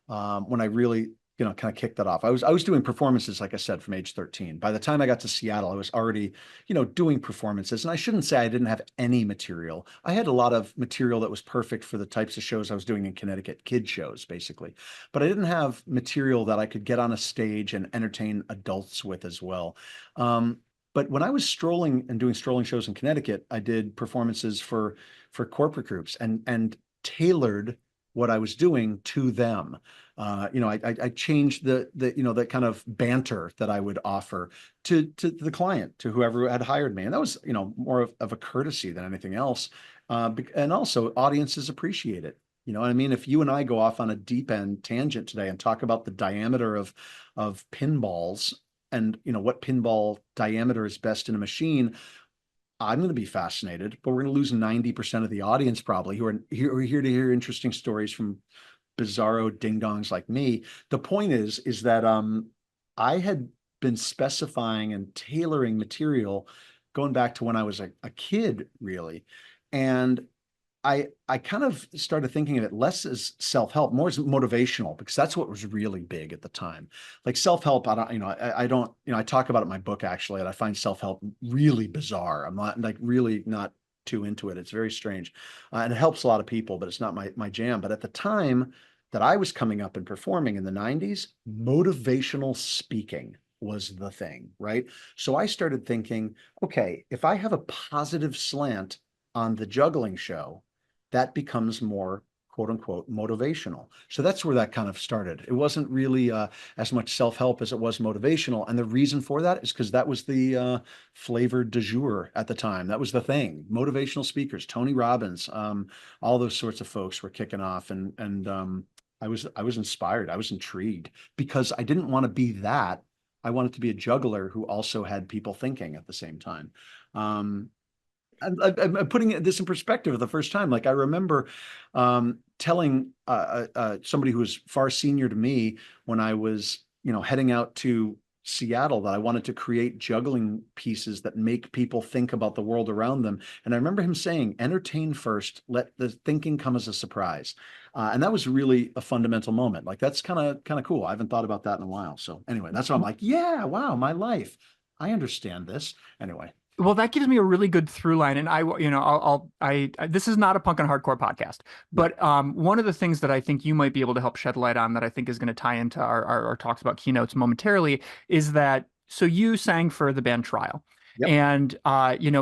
When I really, kind of kicked that off. I was doing performances, like I said, from age 13. By the time I got to Seattle, I was already, doing performances. And I shouldn't say I didn't have any material. I had a lot of material that was perfect for the types of shows I was doing in Connecticut, kid shows, basically. But I didn't have material that I could get on a stage and entertain adults with as well. But when I was strolling and doing strolling shows in Connecticut, I did performances for corporate groups and tailored what I was doing to them. I changed the kind of banter that I would offer to the client, to whoever had hired me, and that was more of a courtesy than anything else. And also, audiences appreciate it. You know what I mean? If you and I go off on a deep end tangent today and talk about the diameter of pinballs, and what pinball diameter is best in a machine, I'm going to be fascinated, but we're going to lose 90% of the audience probably, who are here to hear interesting stories from bizarro ding dongs like me. The point is that I had been specifying and tailoring material going back to when I was a kid, really. And I kind of started thinking of it less as self-help, more as motivational, because that's what was really big at the time. Like self-help, I don't, I talk about it in my book actually, and I find self-help really bizarre. I'm not like really not too into it. It's very strange, and it helps a lot of people, but it's not my jam. But at the time that I was coming up and performing in the 90s, motivational speaking was the thing, right? So I started thinking, okay, if I have a positive slant on the juggling show, that becomes more quote unquote motivational. So that's where that kind of started. It wasn't really as much self-help as it was motivational. And the reason for that is because that was the flavor du jour at the time. That was the thing. Motivational speakers, Tony Robbins, all those sorts of folks were kicking off. And I was inspired. I was intrigued because I didn't want to be that. I wanted to be a juggler who also had people thinking at the same time. I'm putting this in perspective the first time. Like I remember telling somebody who was far senior to me when I was, heading out to Seattle, that I wanted to create juggling pieces that make people think about the world around them. And I remember him saying, entertain first, let the thinking come as a surprise. And that was really a fundamental moment. Like that's kind of cool. I haven't thought about that in a while. So anyway, that's why I'm like, yeah, wow, my life. I understand this. Anyway. Well, that gives me a really good through line, and this is not a punk and hardcore podcast, but one of the things that I think you might be able to help shed light on, that I think is going to tie into our talks about keynotes momentarily, is that so you sang for the band Trial. Yep. And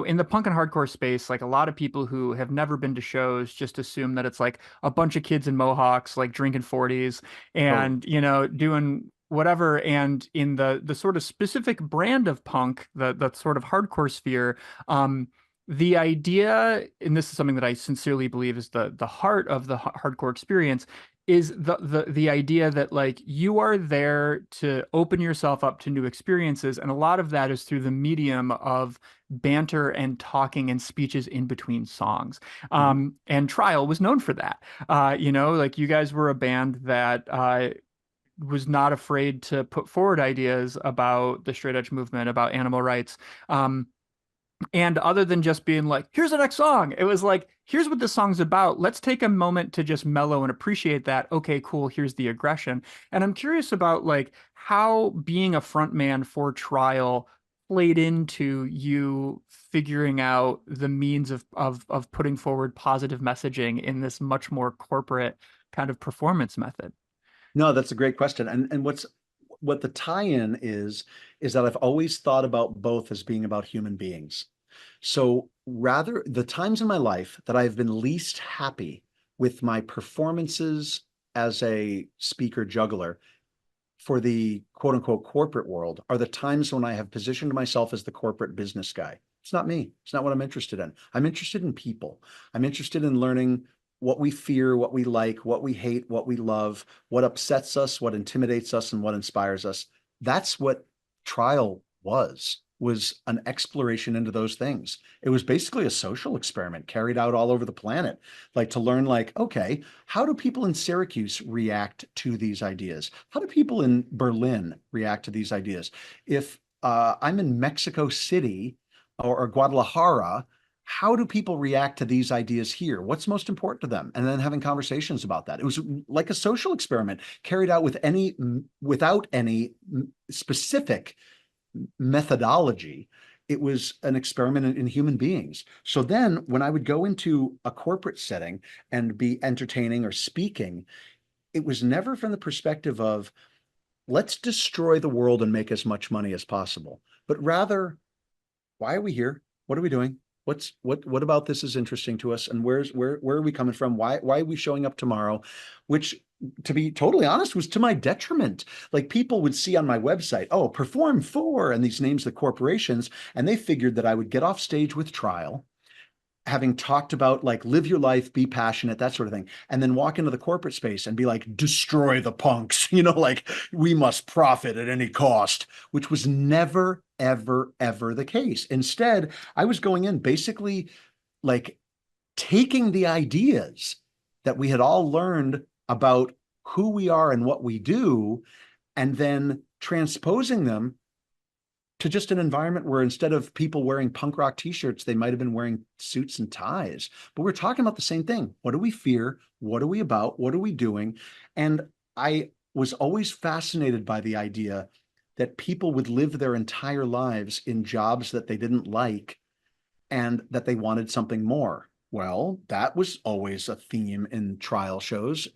in the punk and hardcore space, like a lot of people who have never been to shows just assume that it's like a bunch of kids in mohawks, like drinking 40s and doing whatever. And in the sort of specific brand of punk, the sort of hardcore sphere, the idea, and this is something that I sincerely believe is the heart of the hardcore experience, is the idea that like you are there to open yourself up to new experiences, and a lot of that is through the medium of banter and talking and speeches in between songs. And Trial was known for that. Like you guys were a band that was not afraid to put forward ideas about the straight edge movement, about animal rights. And other than just being like, here's the next song, it was like, here's what this song's about. Let's take a moment to just mellow and appreciate that. Okay, cool. Here's the aggression. And I'm curious about like how being a front man for Trial played into you figuring out the means of putting forward positive messaging in this much more corporate kind of performance method? No, that's a great question. And what the tie-in is that I've always thought about both as being about human beings. So rather, the times in my life that I've been least happy with my performances as a speaker juggler for the quote unquote corporate world are the times when I have positioned myself as the corporate business guy. It's not me. It's not what I'm interested in. I'm interested in people. I'm interested in learning what we fear, what we like, what we hate, what we love, what upsets us, what intimidates us, and what inspires us. That's what trial was an exploration into those things. It was basically a social experiment carried out all over the planet, like to learn, like, okay, how do people in Syracuse react to these ideas? How do people in Berlin react to these ideas? If I'm in Mexico City or Guadalajara, how do people react to these ideas here? What's most important to them? And then having conversations about that. It was like a social experiment carried out without any specific methodology. It was an experiment in human beings. So then when I would go into a corporate setting and be entertaining or speaking, it was never from the perspective of, let's destroy the world and make as much money as possible, but rather, why are we here? What are we doing? What about this is interesting to us? And where are we coming from? Why are we showing up tomorrow? Which, to be totally honest, was to my detriment. Like, people would see on my website, oh, perform for, and these names of corporations, and they figured that I would get off stage with trial, having talked about, like, live your life, be passionate, that sort of thing, and then walk into the corporate space and be like, destroy the punks, like, we must profit at any cost, which was never, ever, ever the case. Instead, I was going in basically like taking the ideas that we had all learned about who we are and what we do, and then transposing them to just an environment where instead of people wearing punk rock t-shirts, they might have been wearing suits and ties. But we're talking about the same thing. What do we fear? What are we about? What are we doing? And I was always fascinated by the idea that people would live their entire lives in jobs that they didn't like and that they wanted something more. Well, that was always a theme in trial shows.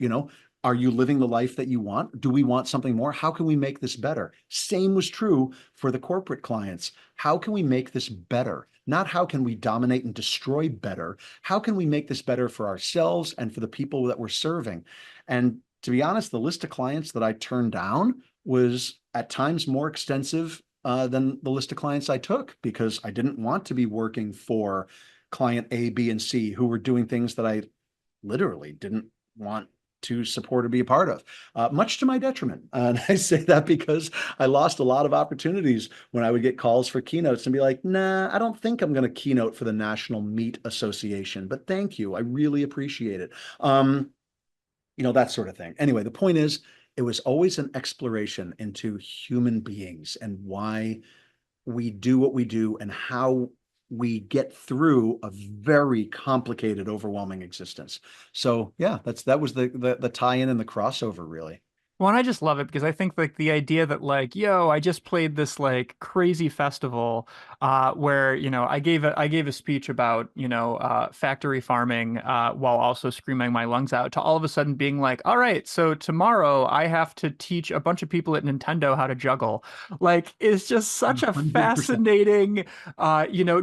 Are you living the life that you want? Do we want something more? How can we make this better? Same was true for the corporate clients. How can we make this better? Not how can we dominate and destroy better? How can we make this better for ourselves and for the people that we're serving? And to be honest, the list of clients that I turned down was at times more extensive than the list of clients I took, because I didn't want to be working for client A, B, and C, who were doing things that I literally didn't want to support or be a part of, much to my detriment. And I say that because I lost a lot of opportunities when I would get calls for keynotes and be like, nah, I don't think I'm going to keynote for the National Meat Association, but thank you. I really appreciate it. That sort of thing. Anyway, the point is, it was always an exploration into human beings and why we do what we do and how we get through a very complicated, overwhelming existence. So yeah, that was the tie-in and the crossover, really. Well, and I just love it because I think like the idea that like, yo, I just played this like crazy festival where, I gave a speech about, factory farming while also screaming my lungs out, to all of a sudden being like, all right, so tomorrow I have to teach a bunch of people at Nintendo how to juggle. Like, it's just such a 100%. fascinating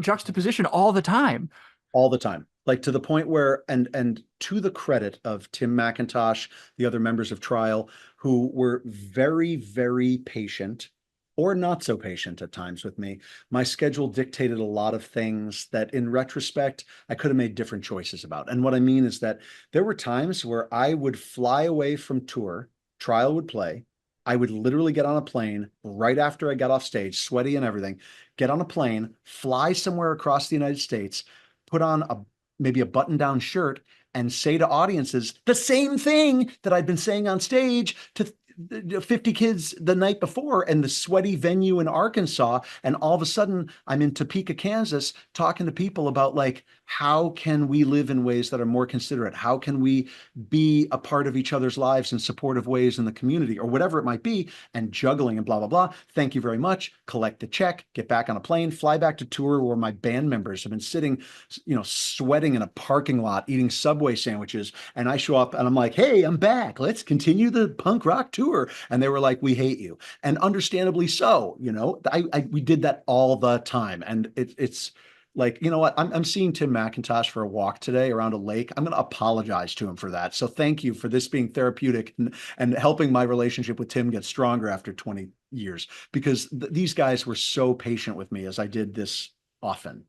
juxtaposition all the time. All the time, like, to the point where, and to the credit of Tim McIntosh, the other members of trial, who were very, very patient, or not so patient at times with me. My schedule dictated a lot of things that in retrospect I could have made different choices about. And what I mean is that there were times where I would fly away from tour, trial would play, I would literally get on a plane right after I got off stage, sweaty and everything, get on a plane, fly somewhere across the United States, put on maybe a button-down shirt, and say to audiences the same thing that I'd been saying on stage to 50 kids the night before in the sweaty venue in Arkansas. And all of a sudden I'm in Topeka, Kansas, talking to people about, like, How can we live in ways that are more considerate? How can we be a part of each other's lives in supportive ways in the community, or whatever it might be, and juggling and blah, blah, blah. Thank you very much. Collect the check, get back on a plane, fly back to tour where my band members have been sitting, sweating in a parking lot, eating Subway sandwiches. And I show up and I'm like, hey, I'm back. Let's continue the punk rock tour. And they were like, we hate you. And understandably so, we did that all the time. And it's like, you know what? I'm seeing Tim McIntosh for a walk today around a lake. I'm going to apologize to him for that. So thank you for this being therapeutic and helping my relationship with Tim get stronger after 20 years, because these guys were so patient with me as I did this often.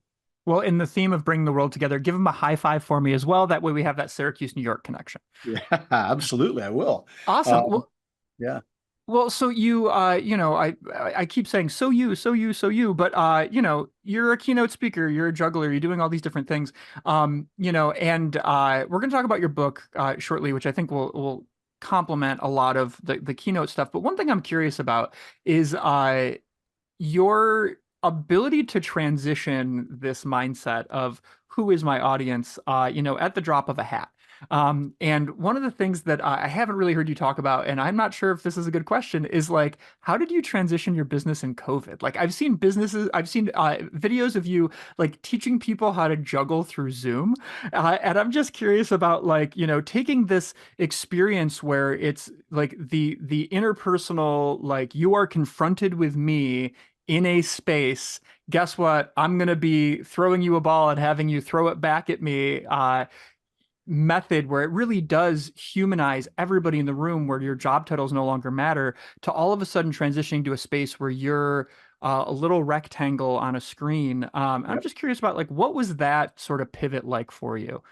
Well, in the theme of bringing the world together, give him a high five for me as well. That way we have that Syracuse, New York connection. Yeah, absolutely. I will. Awesome. Well, yeah. Well, so I keep saying so you, but you're a keynote speaker, you're a juggler, you're doing all these different things, and we're going to talk about your book shortly, which I think will complement a lot of the keynote stuff. But one thing I'm curious about is your ability to transition this mindset of who is my audience, at the drop of a hat. And one of the things that I haven't really heard you talk about, and I'm not sure if this is a good question, is like, how did you transition your business in COVID? Like, I've seen videos of you like teaching people how to juggle through Zoom. And I'm just curious about like, taking this experience where it's like the interpersonal, like you are confronted with me in a space. Guess what? I'm going to be throwing you a ball and having you throw it back at me. Method where it really does humanize everybody in the room, where your job titles no longer matter, to all of a sudden transitioning to a space where you're a little rectangle on a screen. Yep. I'm just curious about like, what was that sort of pivot like for you?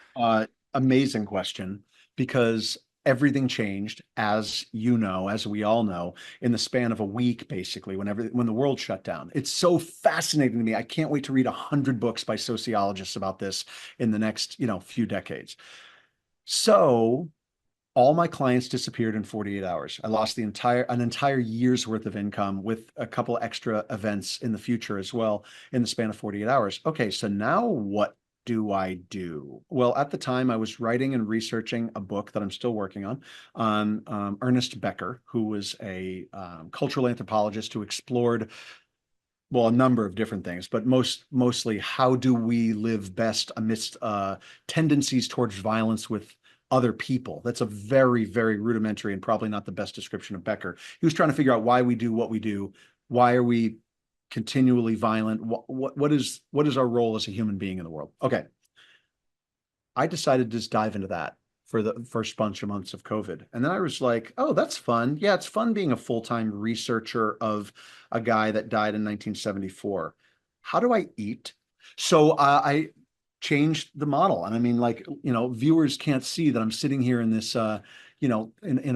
Amazing question, because everything changed, as we all know, in the span of a week, basically, when the world shut down. It's so fascinating to me. I can't wait to read 100 books by sociologists about this in the next, few decades. So all my clients disappeared in 48 hours. I lost an entire year's worth of income, with a couple extra events in the future as well, in the span of 48 hours. Okay, so now what do I do? Well, at the time I was writing and researching a book that I'm still working on Ernest Becker, who was a cultural anthropologist who explored, well, a number of different things, but mostly how do we live best amidst tendencies towards violence with other people. That's a very, very rudimentary and probably not the best description of Becker. He was trying to figure out why we do what we do. Why are we continually violent? What is our role as a human being in the world? Okay. I decided to just dive into that for the first bunch of months of COVID. And then I was like, oh, that's fun. Yeah, it's fun being a full-time researcher of a guy that died in 1974. How do I eat? So I changed the model. And I mean, like, viewers can't see that I'm sitting here in this, in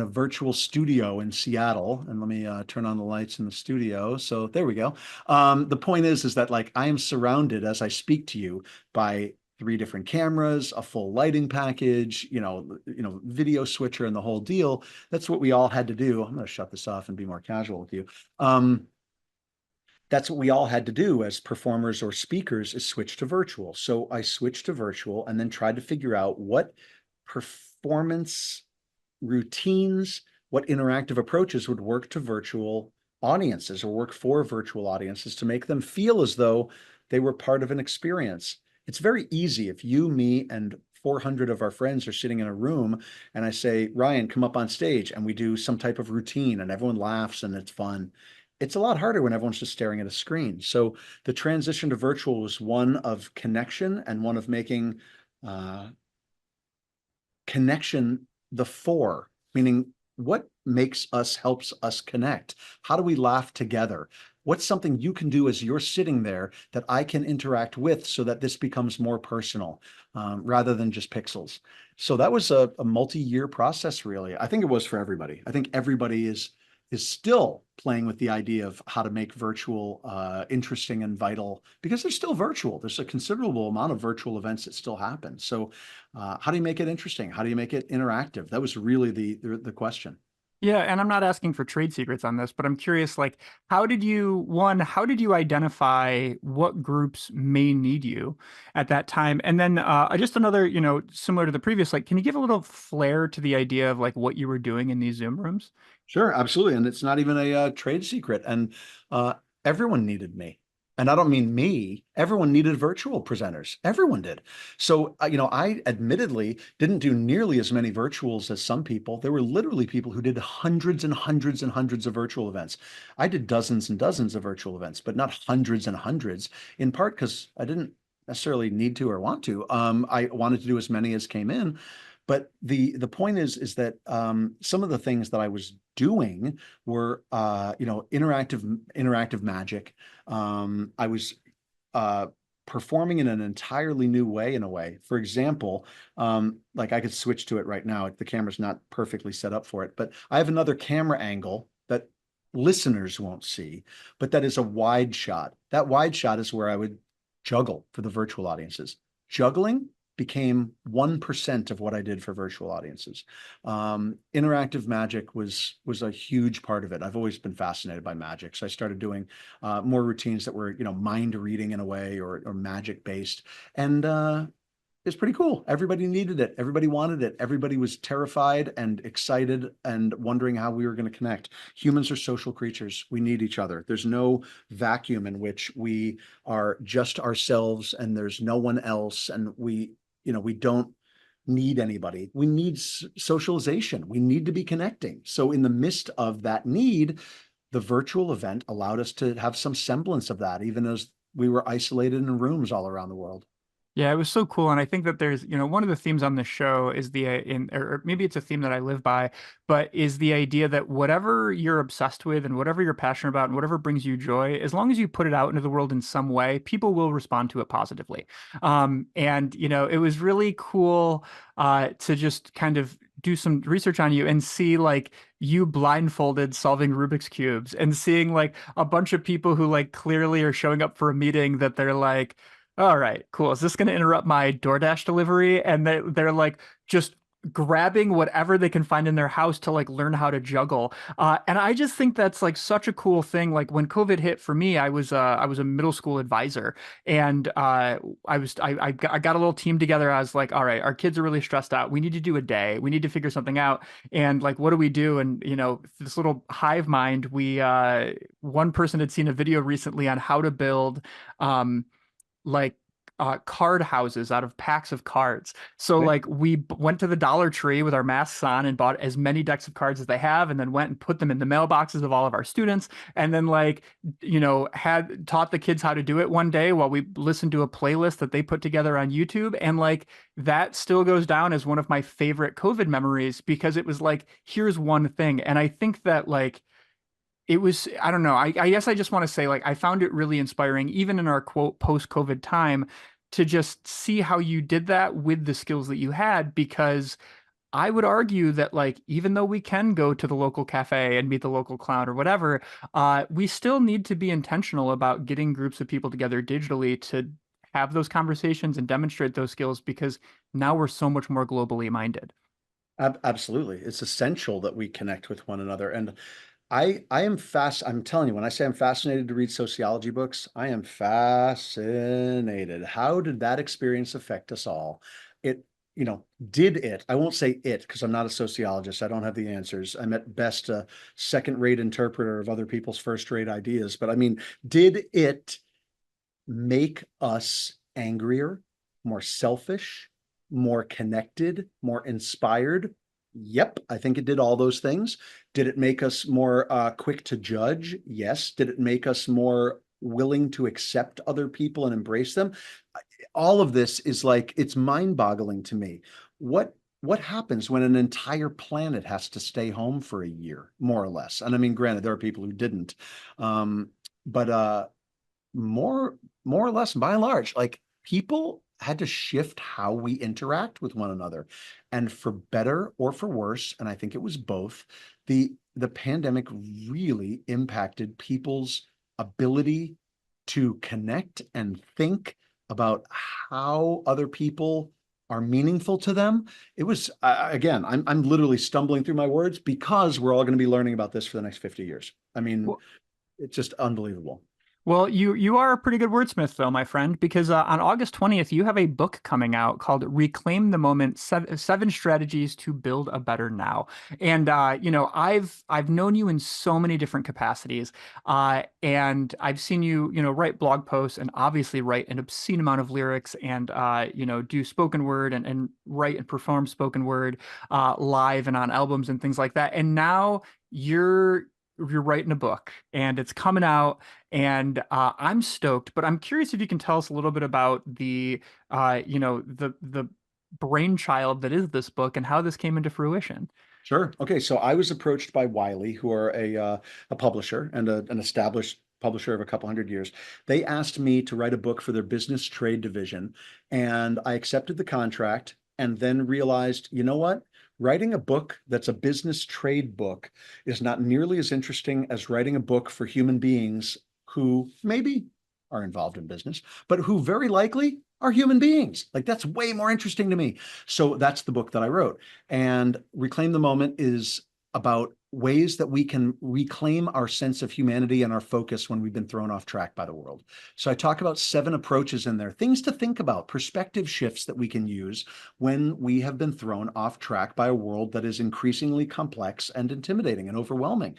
a virtual studio in Seattle. And let me turn on the lights in the studio. So there we go. The point is that like I am surrounded as I speak to you by 3 different cameras, a full lighting package, video switcher, and the whole deal. That's what we all had to do. I'm going to shut this off and be more casual with you. That's what we all had to do as performers or speakers, is switch to virtual. So I switched to virtual and then tried to figure out what performance routines, what interactive approaches would work to virtual audiences, or work for virtual audiences, to make them feel as though they were part of an experience. It's very easy if you, me, and 400 of our friends are sitting in a room and I say, Ryan, come up on stage, and we do some type of routine and everyone laughs and it's fun. It's a lot harder when everyone's just staring at a screen. So the transition to virtual was one of connection, and one of making connection the fore, meaning what helps us connect? How do we laugh together? What's something you can do as you're sitting there that I can interact with, so that this becomes more personal rather than just pixels? So that was a multi-year process, really. I think it was for everybody. I think everybody is still playing with the idea of how to make virtual interesting and vital, because they're still virtual. There's a considerable amount of virtual events that still happen. So how do you make it interesting? How do you make it interactive? That was really the question. Yeah, and I'm not asking for trade secrets on this, but I'm curious, like, how did you identify what groups may need you at that time? And then just another, similar to the previous, like, can you give a little flair to the idea of like what you were doing in these Zoom rooms? Sure, absolutely. And it's not even a trade secret. And uh, everyone needed me. And I don't mean me. Everyone needed virtual presenters. Everyone did. So, I admittedly didn't do nearly as many virtuals as some people. There were literally people who did hundreds and hundreds and hundreds of virtual events. I did dozens and dozens of virtual events, but not hundreds and hundreds, in part because I didn't necessarily need to or want to. I wanted to do as many as came in. But the point is that some of the things that I was doing were interactive magic. I was performing in an entirely new way, in a way. For example, like I could switch to it right now. The camera's not perfectly set up for it, but I have another camera angle that listeners won't see, but that is a wide shot. That wide shot is where I would juggle for the virtual audiences. Juggling became 1% of what I did for virtual audiences. Interactive magic was a huge part of it. I've always been fascinated by magic, so I started doing more routines that were, mind reading in a way, or magic based, and it's pretty cool. Everybody needed it. Everybody wanted it. Everybody was terrified and excited and wondering how we were going to connect. Humans are social creatures. We need each other. There's no vacuum in which we are just ourselves and there's no one else. And we don't need anybody. We need socialization. We need to be connecting. So in the midst of that need, the virtual event allowed us to have some semblance of that, even as we were isolated in rooms all around the world. Yeah, it was so cool. And I think that there's, one of the themes on the show is or maybe it's a theme that I live by, but is the idea that whatever you're obsessed with and whatever you're passionate about and whatever brings you joy, as long as you put it out into the world in some way, people will respond to it positively. And, it was really cool to just kind of do some research on you and see like you blindfolded solving Rubik's cubes and seeing like a bunch of people who like clearly are showing up for a meeting that they're like, all right, cool. Is this going to interrupt my DoorDash delivery? And they're like just grabbing whatever they can find in their house to like learn how to juggle. And I just think that's like such a cool thing. Like when COVID hit for me, I was a middle school advisor, and I got a little team together. I was like, all right, our kids are really stressed out. We need to do a day. We need to figure something out. And like, what do we do? And this little hive mind, we one person had seen a video recently on how to build. Like card houses out of packs of cards. So Okay. like we went to the Dollar Tree with our masks on and bought as many decks of cards as they have, and then went and put them in the mailboxes of all of our students, and then like had taught the kids how to do it one day while we listened to a playlist that they put together on YouTube, and like that still goes down as one of my favorite COVID memories because it was like here's one thing, and I think that like it was, I don't know. I guess I just want to say, like, I found it really inspiring, even in our quote post-COVID time, to just see how you did that with the skills that you had. Because I would argue that, like, even though we can go to the local cafe and meet the local clown or whatever, we still need to be intentional about getting groups of people together digitally to have those conversations and demonstrate those skills because now we're so much more globally minded. Absolutely. It's essential that we connect with one another. And I'm telling you, when I say I'm fascinated to read sociology books, I am fascinated. How did that experience affect us all? It, did it, I won't say it because I'm not a sociologist. I don't have the answers. I'm at best a second-rate interpreter of other people's first-rate ideas. But I mean, did it make us angrier, more selfish, more connected, more inspired? Yep, I think it did all those things. Did it make us more quick to judge? Yes. Did it make us more willing to accept other people and embrace them? All of this is like, it's mind-boggling to me. What happens when an entire planet has to stay home for a year, more or less? And I mean, granted, there are people who didn't. But more or less, by and large, like people had to shift how we interact with one another, and for better or for worse, and I think it was both, the pandemic really impacted people's ability to connect and think about how other people are meaningful to them. It was, again, I'm literally stumbling through my words because we're all going to be learning about this for the next 50 years. I mean, Well, it's just unbelievable. Well, you are a pretty good wordsmith, though, my friend, because on August 20th, you have a book coming out called "Reclaim the Moment: Seven Strategies to Build a Better Now." And I've known you in so many different capacities, and I've seen you, write blog posts and obviously write an obscene amount of lyrics and do spoken word and write and perform spoken word live and on albums and things like that. And now you're writing a book and it's coming out and I'm stoked, but I'm curious if you can tell us a little bit about the brainchild that is this book and how this came into fruition. Sure. Okay. So I was approached by Wiley, who are a publisher and an established publisher of a couple hundred years. They asked me to write a book for their business trade division, and I accepted the contract and then realized, you know what? Writing a book that's a business trade book is not nearly as interesting as writing a book for human beings who maybe are involved in business, but who very likely are human beings. Like that's way more interesting to me. So that's the book that I wrote. And Reclaim the Moment is about ways that we can reclaim our sense of humanity and our focus when we've been thrown off track by the world. So I talk about 7 approaches in there, things to think about, perspective shifts that we can use when we have been thrown off track by a world that is increasingly complex and intimidating and overwhelming.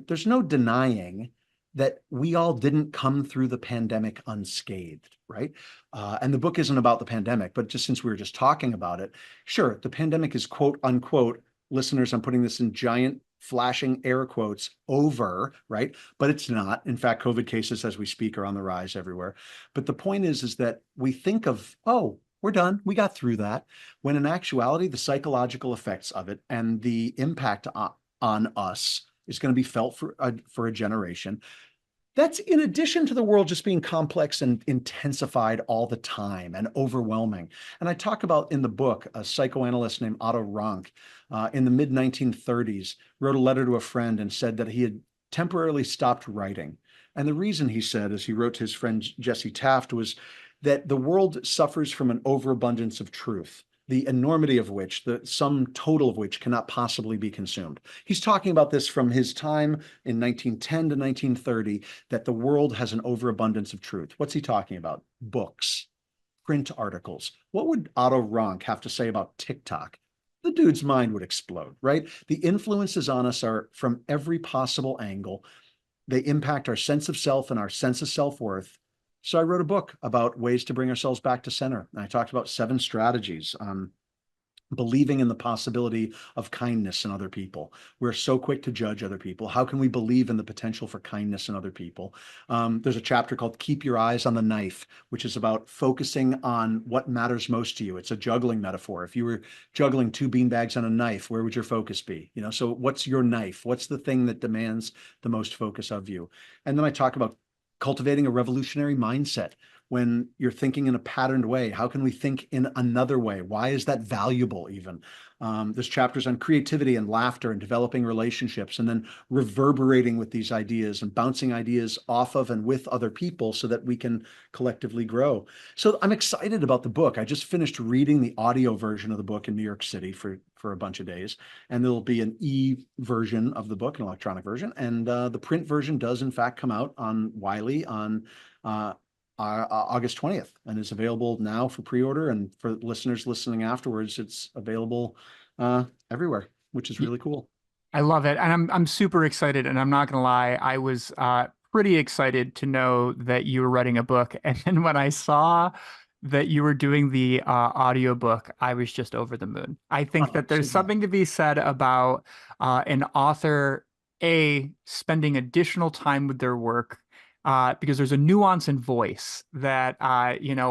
There's no denying that we all didn't come through the pandemic unscathed, right? And the book isn't about the pandemic, but just since we were just talking about it, sure, the pandemic is quote unquote, listeners, I'm putting this in giant flashing air quotes, over, right? But it's not. In fact, COVID cases as we speak are on the rise everywhere. But the point is that we think of, oh, we're done. We got through that. When in actuality, the psychological effects of it and the impact on us is going to be felt for a generation. That's in addition to the world just being complex and intensified all the time and overwhelming. And I talk about in the book, a psychoanalyst named Otto Rank in the mid 1930s wrote a letter to a friend and said that he had temporarily stopped writing. And the reason he said, as he wrote to his friend Jesse Taft, was that the world suffers from an overabundance of truth, the enormity of which, the sum total of which cannot possibly be consumed. He's talking about this from his time in 1910 to 1930, that the world has an overabundance of truth. What's he talking about? Books, print articles. What would Otto Rank have to say about TikTok? The dude's mind would explode, right? The influences on us are from every possible angle. They impact our sense of self and our sense of self-worth. So I wrote a book about ways to bring ourselves back to center. And I talked about 7 strategies, believing in the possibility of kindness in other people. We're so quick to judge other people. How can we believe in the potential for kindness in other people? There's a chapter called Keep Your Eyes on the Knife, which is about focusing on what matters most to you. It's a juggling metaphor. If you were juggling 2 beanbags on a knife, where would your focus be? So what's your knife? What's the thing that demands the most focus of you? And then I talk about cultivating a revolutionary mindset. When you're thinking in a patterned way, how can we think in another way? Why is that valuable even? There's chapters on creativity and laughter and developing relationships, and then reverberating with these ideas and bouncing ideas off of and with other people so that we can collectively grow. So I'm excited about the book. I just finished reading the audio version of the book in New York City for a bunch of days, and there'll be an e-version of the book, an electronic version, and the print version does in fact come out on Wiley on August 20th, and is available now for pre-order, and for listeners listening afterwards, it's available everywhere, which is really cool. I love it, and I'm super excited. And I'm not gonna lie, I was pretty excited to know that you were writing a book, and then when I saw that you were doing the audiobook, I was just over the moon. I think that there's something to be said about an author spending additional time with their work, because there's a nuance in voice that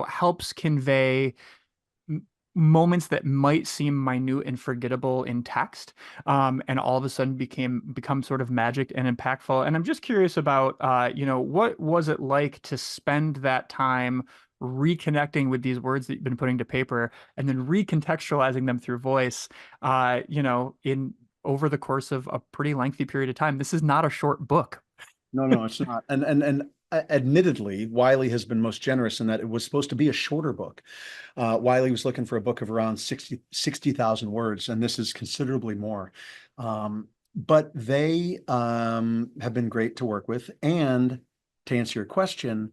helps convey moments that might seem minute and forgettable in text, and all of a sudden become sort of magic and impactful. And I'm just curious about what was it like to spend that time reconnecting with these words that you've been putting to paper and then recontextualizing them through voice, in over the course of a pretty lengthy period of time. This is not a short book. No, it's not. And admittedly, Wiley has been most generous in that it was supposed to be a shorter book. Wiley was looking for a book of around 60,000 words, and this is considerably more. But they have been great to work with. And to answer your question,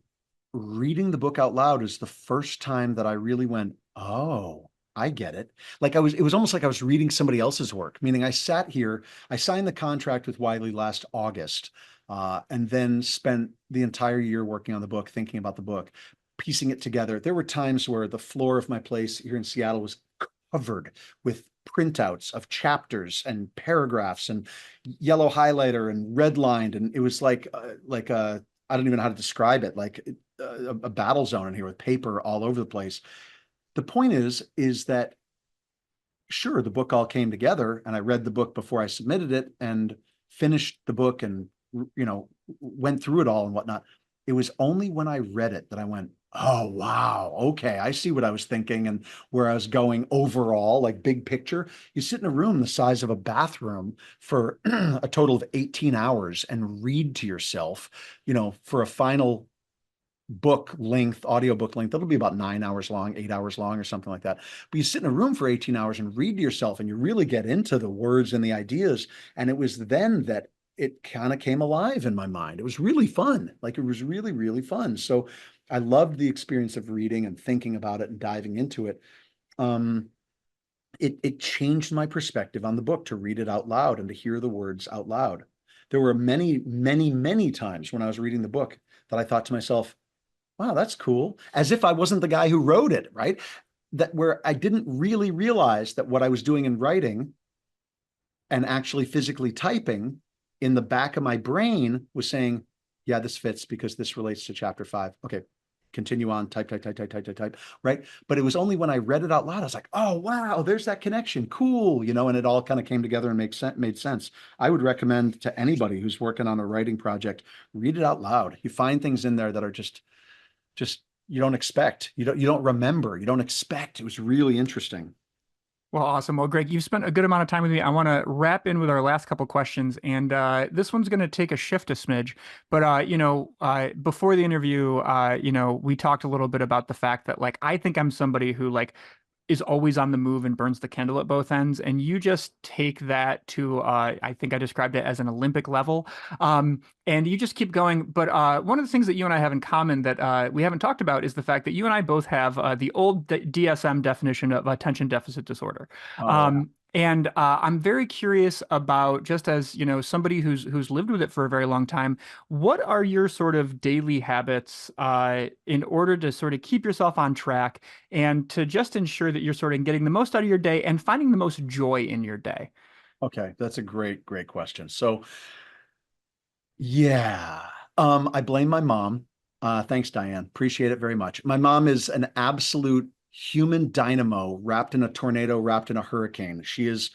reading the book out loud is the first time that I really went, oh, I get it. Like it was almost like I was reading somebody else's work, meaning I sat here, I signed the contract with Wiley last August, and then spent the entire year working on the book, thinking about the book, piecing it together. There were times where the floor of my place here in Seattle was covered with printouts of chapters and paragraphs and yellow highlighter and redlined. And it was like I don't even know how to describe it, like a battle zone in here with paper all over the place. The point is that sure, the book all came together, and I read the book before I submitted it and finished the book and, went through it all and whatnot. It was only when I read it that I went, oh, wow, okay, I see what I was thinking and where I was going overall, like big picture. You sit in a room the size of a bathroom for a total of 18 hours and read to yourself, for a final book length, audiobook length, that'll be about 9 hours long, 8 hours long, or something like that. But you sit in a room for 18 hours and read to yourself, and you really get into the words and the ideas. And it was then that it kind of came alive in my mind. It was really fun. Like, it was really, really fun. So I loved the experience of reading and thinking about it and diving into it. It changed my perspective on the book to read it out loud and to hear the words out loud. There were many, many, many times when I was reading the book that I thought to myself, wow, that's cool. As if I wasn't the guy who wrote it, right? That where I didn't really realize that what I was doing in writing and actually physically typing in the back of my brain was saying, yeah, this fits because this relates to chapter 5. Okay, continue on, type, right? But it was only when I read it out loud, I was like, oh, wow, there's that connection. Cool. And it all kind of came together and made sense. I would recommend to anybody who's working on a writing project, read it out loud. You find things in there that are just you don't expect, you don't remember, you don't expect. It was really interesting. Well, awesome. Well, Greg, you've spent a good amount of time with me. I want to wrap in with our last couple questions, and this one's going to take a shift a smidge. But before the interview, we talked a little bit about the fact that, like, I think I'm somebody who, like, is always on the move and burns the candle at both ends. And you just take that to, I think I described it as an Olympic level. And you just keep going. But one of the things that you and I have in common that we haven't talked about is the fact that you and I both have the old DSM definition of attention deficit disorder. Oh, And I'm very curious about, just as, somebody who's lived with it for a very long time, what are your sort of daily habits in order to sort of keep yourself on track and to just ensure that you're sort of getting the most out of your day and finding the most joy in your day? okay. That's a great, great question. So yeah, I blame my mom. Thanks, Diane. Appreciate it very much. My mom is an absolute human dynamo wrapped in a tornado, wrapped in a hurricane. She is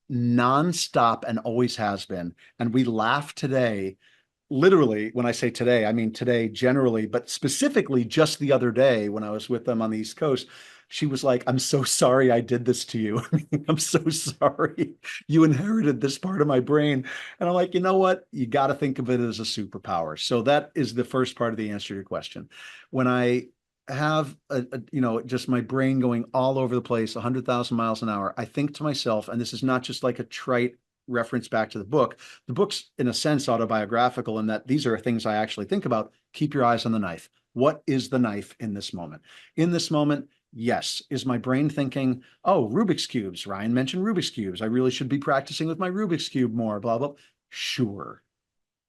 nonstop and always has been. And we laugh today. Literally, when I say today, I mean today generally, but specifically just the other day when I was with them on the East Coast, she was like, I'm so sorry I did this to you. I'm so sorry you inherited this part of my brain. And I'm like, you know what? You got to think of it as a superpower. So that is the first part of the answer to your question. When I have just my brain going all over the place, 100,000 miles an hour, I think to myself, and this is not just like a trite reference back to the book. The book's in a sense autobiographical in that these are things I actually think about. Keep your eyes on the knife. What is the knife in this moment? In this moment, yes. Is my brain thinking, oh, Rubik's Cubes. Ryan mentioned Rubik's Cubes. I really should be practicing with my Rubik's Cube more, blah, blah. Sure.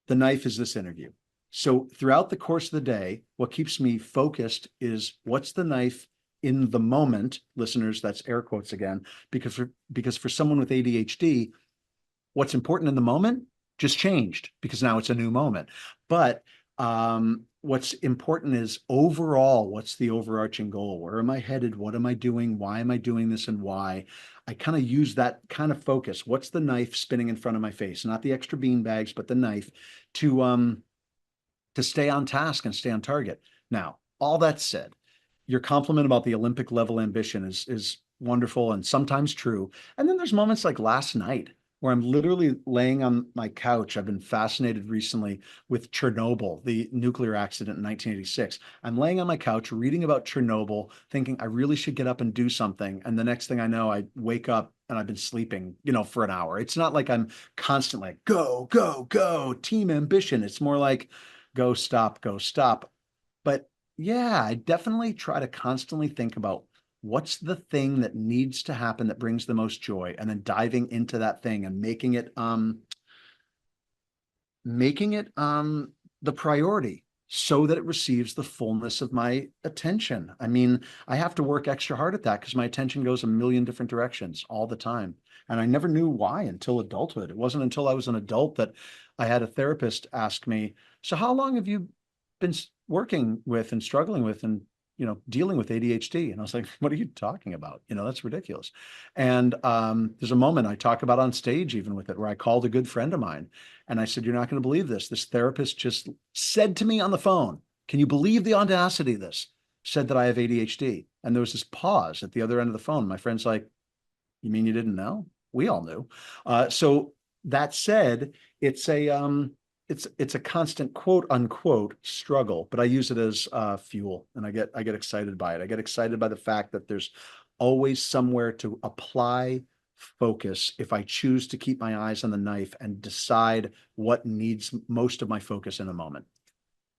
The knife is this interview. So throughout the course of the day, what keeps me focused is what's the knife in the moment, listeners, that's air quotes again, because for someone with ADHD, what's important in the moment just changed because now it's a new moment. But what's important is overall, what's the overarching goal? Where am I headed? What am I doing? Why am I doing this and why? I kind of use that kind of focus. What's the knife spinning in front of my face? Not the extra bean bags, but the knife to stay on task and stay on target. Now, all that said, your compliment about the Olympic level ambition is wonderful and sometimes true. And then there's moments like last night where I'm literally laying on my couch. I've been fascinated recently with Chernobyl, the nuclear accident in 1986. I'm laying on my couch reading about Chernobyl, thinking I really should get up and do something. And the next thing I know, I wake up and I've been sleeping, for an hour. It's not like I'm constantly like, go, go, go, team ambition. It's more like go, stop, go, stop. But yeah, I definitely try to constantly think about what's the thing that needs to happen that brings the most joy, and then diving into that thing and making it the priority so that it receives the fullness of my attention. I mean, I have to work extra hard at that because my attention goes a million different directions all the time. And I never knew why until adulthood. It wasn't until I was an adult that I had a therapist ask me, so how long have you been working with and struggling with and dealing with ADHD? And I was like, what are you talking about? That's ridiculous. And there's a moment I talk about on stage even with it, where I called a good friend of mine and I said, you're not going to believe this. This therapist just said to me on the phone, can you believe the audacity of this? Said that I have ADHD. And there was this pause at the other end of the phone. My friend's like, you mean you didn't know? We all knew. So that said, it's a constant quote unquote struggle, but I use it as fuel, and I get excited by it. I get excited by the fact that there's always somewhere to apply focus if I choose to keep my eyes on the knife and decide what needs most of my focus in a moment.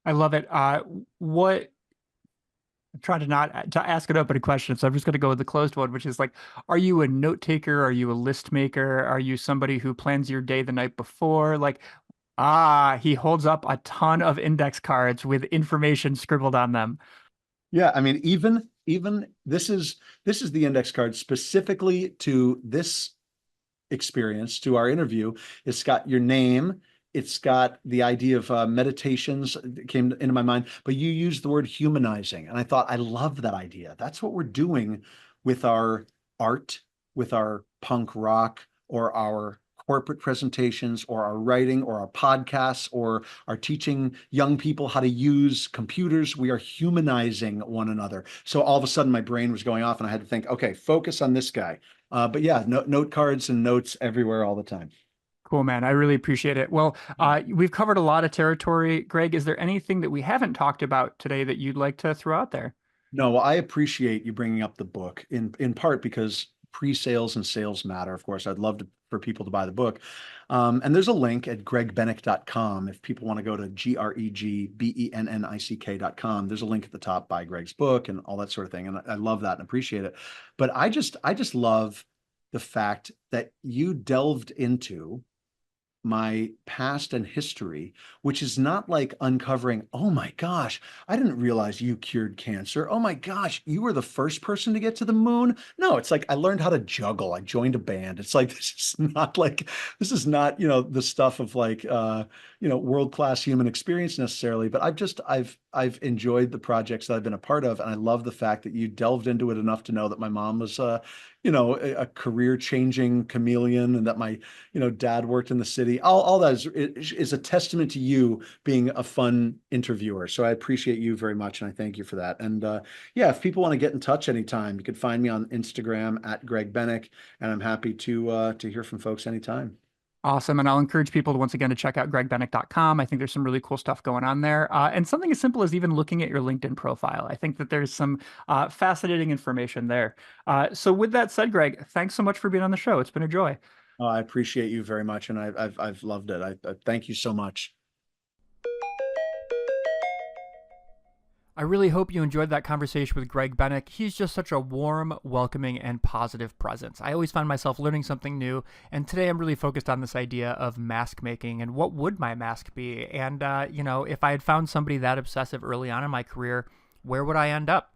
I love it. What I'm trying to not to ask an open question, so I'm just going to go with the closed one, which is like, are you a note taker? Are you a list maker? Are you somebody who plans your day the night before? Like, he holds up a ton of index cards with information scribbled on them. Yeah, I mean, even this is the index card specifically to this experience, to our interview. It's got your name. It's got the idea of meditations that came into my mind, but you used the word humanizing. And I thought, I love that idea. That's what we're doing with our art, with our punk rock, or our corporate presentations, or our writing, or our podcasts, or our teaching young people how to use computers. We are humanizing one another. So all of a sudden my brain was going off and I had to think, okay, focus on this guy. But yeah, note cards and notes everywhere all the time. Cool, man. I really appreciate it. Well, we've covered a lot of territory. Greg, is there anything that we haven't talked about today that you'd like to throw out there? No, well, I appreciate you bringing up the book in part because pre-sales and sales matter. Of course, I'd love for people to buy the book. And there's a link at gregbennick.com. If people want to go to gregbennick.com, there's a link at the top, buy Greg's book and all that sort of thing. And I love that and appreciate it. But I just love the fact that you delved into my past and history, which is not like uncovering, oh my gosh, I didn't realize you cured cancer. Oh my gosh, you were the first person to get to the moon. No, it's like I learned how to juggle. I joined a band. It's like this is not, the stuff of like world-class human experience necessarily, but I've enjoyed the projects that I've been a part of, and I love the fact that you delved into it enough to know that my mom was a career-changing chameleon, and that my dad worked in the city. All that is a testament to you being a fun interviewer. So I appreciate you very much, and I thank you for that. And yeah, if people want to get in touch anytime, you can find me on Instagram at Greg Bennick, and I'm happy to hear from folks anytime. Awesome. And I'll encourage people to, once again, to check out gregbennick.com. I think there's some really cool stuff going on there. And something as simple as even looking at your LinkedIn profile. I think that there's some fascinating information there. So with that said, Greg, thanks so much for being on the show. It's been a joy. I appreciate you very much, and I've loved it. I thank you so much. I really hope you enjoyed that conversation with Greg Bennick. He's just such a warm, welcoming, and positive presence. I always find myself learning something new, and today I'm really focused on this idea of mask making and what would my mask be? And, if I had found somebody that obsessive early on in my career, where would I end up?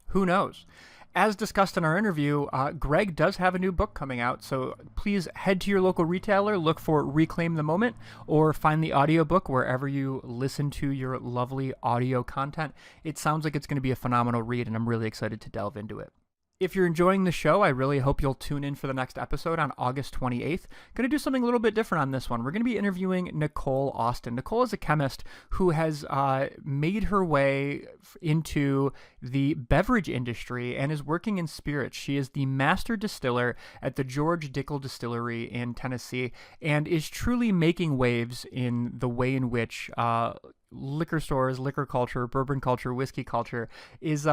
Who knows? As discussed in our interview, Greg does have a new book coming out, so please head to your local retailer, look for Reclaim the Moment, or find the audiobook wherever you listen to your lovely audio content. It sounds like it's going to be a phenomenal read, and I'm really excited to delve into it. If you're enjoying the show, I really hope you'll tune in for the next episode on August 28th. Going to do something a little bit different on this one. We're going to be interviewing Nicole Austin. Nicole is a chemist who has made her way into the beverage industry and is working in spirits. She is the master distiller at the George Dickel Distillery in Tennessee and is truly making waves in the way in which liquor stores, liquor culture, bourbon culture, whiskey culture is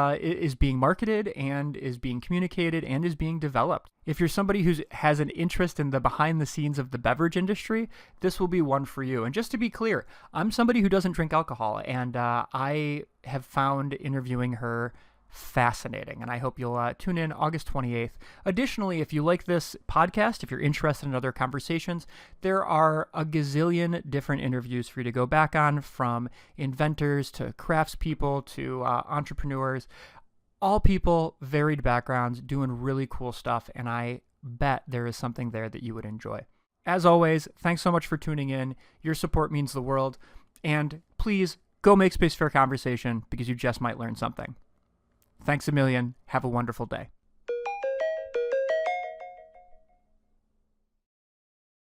being marketed and is being communicated and is being developed. If you're somebody who has an interest in the behind the scenes of the beverage industry, this will be one for you. And just to be clear, I'm somebody who doesn't drink alcohol, and I have found interviewing her fascinating, and I hope you'll tune in August 28th. Additionally, if you like this podcast, if you're interested in other conversations, there are a gazillion different interviews for you to go back on, from inventors to craftspeople to entrepreneurs, all people, varied backgrounds, doing really cool stuff, and I bet there is something there that you would enjoy. As always, thanks so much for tuning in. Your support means the world, and please go make space for a conversation, because you just might learn something. Thanks a million. Have a wonderful day.